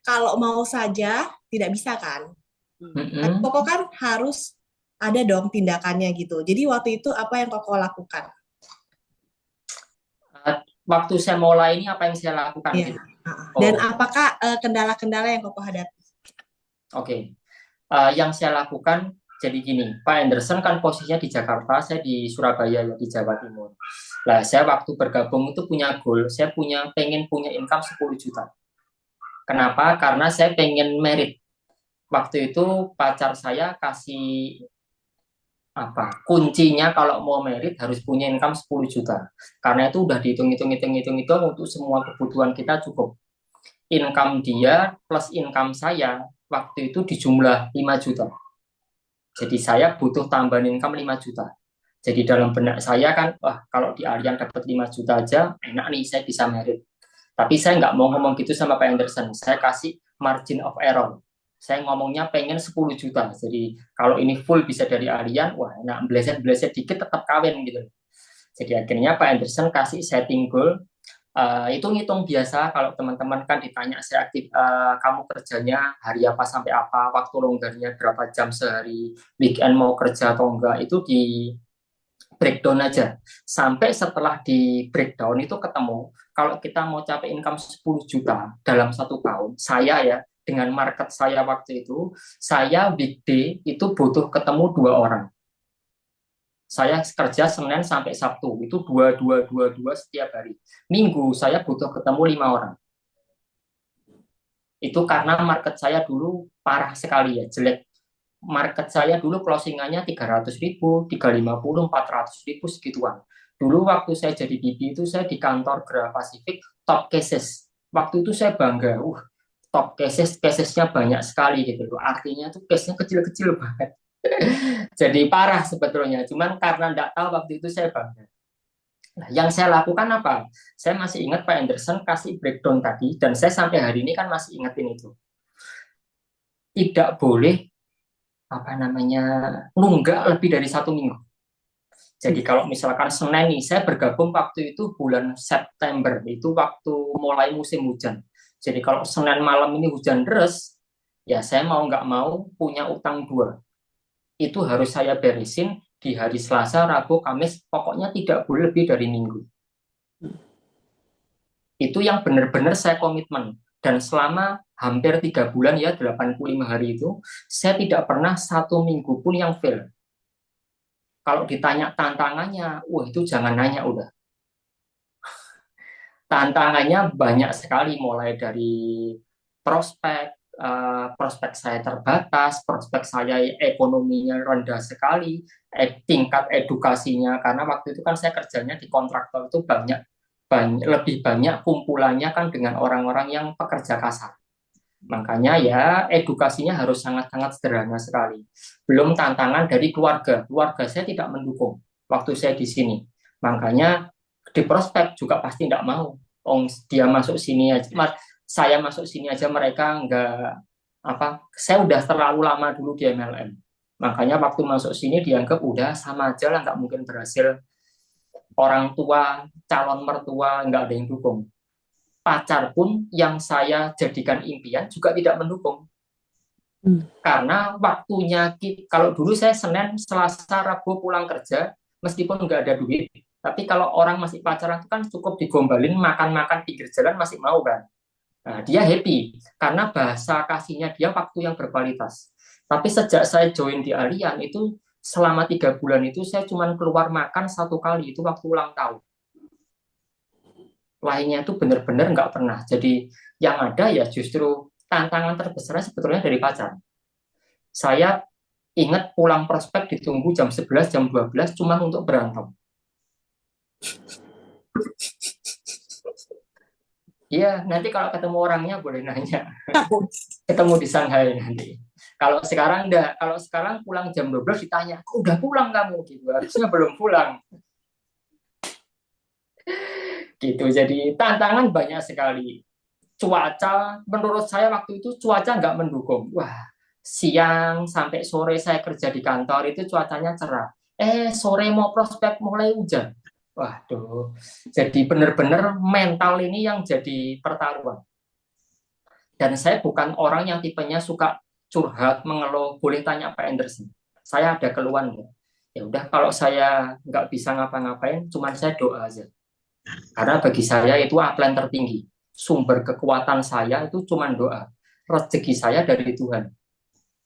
kalau mau saja tidak bisa kan? Koko kan harus ada dong tindakannya gitu. Jadi waktu itu apa yang Koko lakukan? Waktu saya mulai ini apa yang saya lakukan? Iya. Gitu? Dan apakah kendala-kendala yang Koko hadapi? Oke. Yang saya lakukan jadi gini, Pak Anderson kan posisinya di Jakarta, saya di Surabaya ya, di Jawa Timur. Nah, saya waktu bergabung itu punya goal, saya pengen punya income 10 juta. Kenapa? Karena saya pengen merit. Waktu itu pacar saya kasih kuncinya kalau mau merit harus punya income 10 juta. Karena itu udah dihitung untuk semua kebutuhan kita cukup. Income dia plus income saya waktu itu dijumlah 5 juta. Jadi saya butuh tambahan income 5 juta. Jadi dalam benak saya kan, kalau di Allianz dapat 5 juta aja, enak nih, saya bisa merit. Tapi saya nggak mau ngomong gitu sama Pak Anderson. Saya kasih margin of error. Saya ngomongnya pengen 10 juta. Jadi kalau ini full bisa dari Allianz, wah enak, bleset dikit tetap kawin gitu. Jadi akhirnya Pak Anderson kasih setting goal. Hitung-hitung biasa kalau teman-teman kan ditanya saya aktif, kamu kerjanya hari apa sampai apa, waktu longgarnya berapa jam sehari, weekend mau kerja atau enggak, itu di breakdown aja. Sampai setelah di breakdown itu ketemu, kalau kita mau capai income 10 juta dalam 1 tahun, saya ya, dengan market saya waktu itu, saya weekday itu butuh ketemu 2 orang. Saya kerja Senin sampai Sabtu, itu 2 setiap hari. Minggu saya butuh ketemu 5 orang. Itu karena market saya dulu parah sekali ya, jelek. Market saya dulu closingannya 300.000, 350, 400.000 segituan. Dulu waktu saya jadi BB itu saya di kantor Gra Pacific top cases. Waktu itu saya bangga, top casesnya banyak sekali gitu loh. Artinya tuh case-nya kecil-kecil banget. Jadi parah sebetulnya, cuman karena enggak tahu waktu itu saya bangga. Nah, yang saya lakukan apa? Saya masih ingat Pak Anderson kasih breakdown tadi, dan saya sampai hari ini kan masih ingetin itu. Tidak boleh nunggak lebih dari 1 minggu. Jadi kalau misalkan Senin nih, saya bergabung waktu itu bulan September, itu waktu mulai musim hujan. Jadi kalau Senin malam ini hujan deras, ya saya mau nggak mau punya utang 2. Itu harus saya beresin di hari Selasa, Rabu, Kamis, pokoknya tidak boleh lebih dari minggu. Itu yang benar-benar saya komitmen. Dan selama hampir 3 bulan ya, 85 hari itu, saya tidak pernah 1 minggu pun yang fail. Kalau ditanya tantangannya, itu jangan nanya udah. Tantangannya banyak sekali, mulai dari prospek saya terbatas, prospek saya ekonominya rendah sekali, tingkat edukasinya, karena waktu itu kan saya kerjanya di kontraktor itu lebih banyak kumpulannya kan dengan orang-orang yang pekerja kasar. Makanya ya edukasinya harus sangat-sangat sederhana sekali. Belum tantangan dari keluarga saya tidak mendukung waktu saya di sini. Makanya di prospek juga pasti tidak mau. Dia masuk sini aja, saya masuk sini aja mereka nggak saya udah terlalu lama dulu di MLM. Makanya waktu masuk sini dianggap udah sama aja lah, nggak mungkin berhasil. Orang tua, calon mertua nggak ada yang dukung. Pacar pun yang saya jadikan impian juga tidak mendukung. Karena waktunya, kalau dulu saya Senin, Selasa, Rabu pulang kerja, meskipun nggak ada duit, tapi kalau orang masih pacaran itu kan cukup digombalin, makan-makan pinggir jalan masih mau kan. Nah, dia happy karena bahasa kasihnya dia waktu yang berkualitas. Tapi sejak saya join di Allianz itu selama 3 bulan itu saya cuma keluar makan 1 kali, itu waktu ulang tahun. Lainnya itu benar-benar nggak pernah. Jadi yang ada ya justru tantangan terbesar sebetulnya dari pacar. Saya ingat pulang prospek ditunggu jam 11, jam 12 cuma untuk berantem. Iya, nanti kalau ketemu orangnya boleh nanya. Ketemu di Shanghai nanti. Kalau sekarang pulang jam 12 ditanya, kok udah pulang kamu? Gitu. Harusnya belum pulang. Gitu. Jadi tantangan banyak sekali. Cuaca, menurut saya waktu itu cuaca nggak mendukung. Wah, siang sampai sore saya kerja di kantor itu cuacanya cerah. Sore mau prospek mulai hujan. Waduh, jadi benar-benar mental ini yang jadi pertaruhan. Dan saya bukan orang yang tipenya suka curhat, mengeluh, boleh tanya Pak Anderson. Saya ada keluhan ya. Ya udah, kalau saya nggak bisa ngapa-ngapain, cuma saya doa aja. Karena bagi saya itu upline tertinggi. Sumber kekuatan saya itu cuma doa. Rezeki saya dari Tuhan.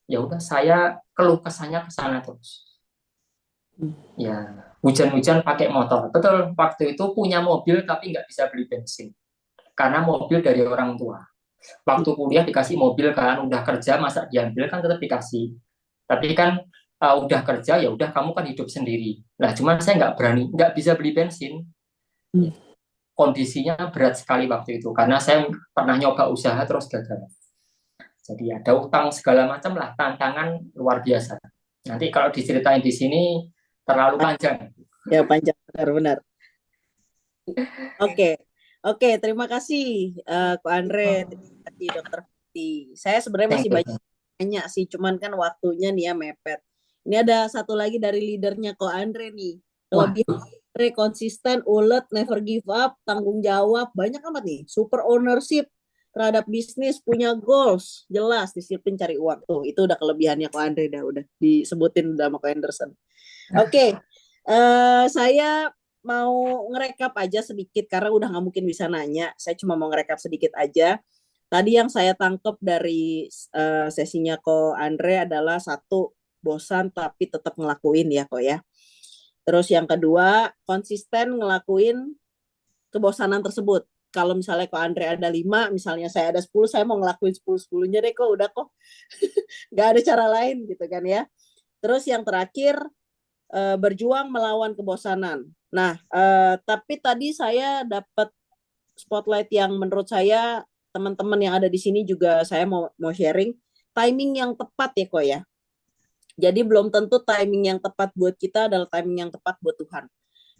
Ya udah, saya keluh kesahnya ke sana terus. Ya, hujan-hujan pakai motor. Betul, waktu itu punya mobil tapi nggak bisa beli bensin. Karena mobil dari orang tua. Waktu kuliah dikasih mobil kan, udah kerja masa diambil kan tetap dikasih. Tapi kan udah kerja ya udah kamu kan hidup sendiri. Nah, cuman saya nggak berani, nggak bisa beli bensin. Kondisinya berat sekali waktu itu karena saya pernah nyoba usaha terus gagal. Jadi ada utang segala macam lah, tantangan luar biasa. Nanti kalau diceritain di sini terlalu panjang. Ya panjang, benar-benar. Oke, terima kasih Ko Andre, terima kasih Dokter Fati. Saya sebenarnya masih banyak sih, cuman kan waktunya nih ya mepet. Ini ada satu lagi dari leadernya Ko Andre nih. Lebih konsisten, ulet, never give up, tanggung jawab, banyak amat nih. Super ownership terhadap bisnis, punya goals, jelas, disiplin cari uang. Tuh, itu udah kelebihannya Ko Andre, udah disebutin sama Ko Anderson. Oke. Saya mau ngerekap aja sedikit karena udah nggak mungkin bisa nanya. Saya cuma mau ngerekap sedikit aja. Tadi yang saya tangkap dari sesinya Ko Andre adalah 1, bosan tapi tetap ngelakuin ya Ko ya. Terus yang kedua, konsisten ngelakuin kebosanan tersebut. Kalau misalnya kok Andre ada 5, misalnya saya ada 10, saya mau ngelakuin 10-10-nya deh kok, udah kok. Nggak ada cara lain gitu kan ya. Terus yang terakhir, berjuang melawan kebosanan. Nah, tapi tadi saya dapat spotlight yang menurut saya teman-teman yang ada di sini juga saya mau sharing timing yang tepat ya kok ya. Jadi belum tentu timing yang tepat buat kita adalah timing yang tepat buat Tuhan.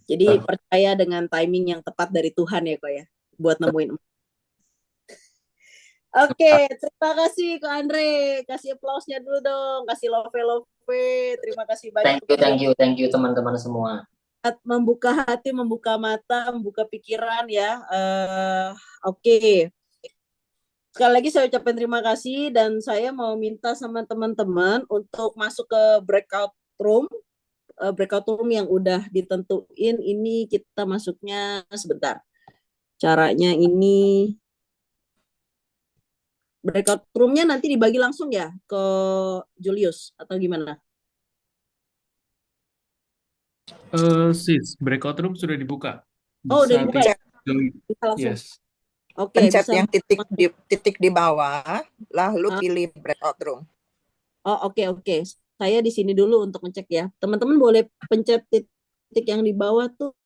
Jadi percaya dengan timing yang tepat dari Tuhan ya kok ya buat nemuin. Oke, terima kasih Kak Andre. Kasih aplausnya dulu dong. Kasih love. Terima kasih banyak. Thank you teman-teman semua. Membuka hati, membuka mata, membuka pikiran ya. Oke. Sekali lagi saya ucapkan terima kasih dan saya mau minta sama teman-teman untuk masuk ke breakout room yang udah ditentuin. Ini kita masuknya sebentar. Caranya ini breakout room-nya nanti dibagi langsung ya ke Julius atau gimana? Sis, breakout room sudah dibuka. Oh, udah dibuka ya? Bisa langsung. Yes. Oke, pencet bisa. yang titik di bawah, lalu pilih breakout room. Oh, oke. Saya di sini dulu untuk ngecek ya. Teman-teman boleh pencet titik yang di bawah tuh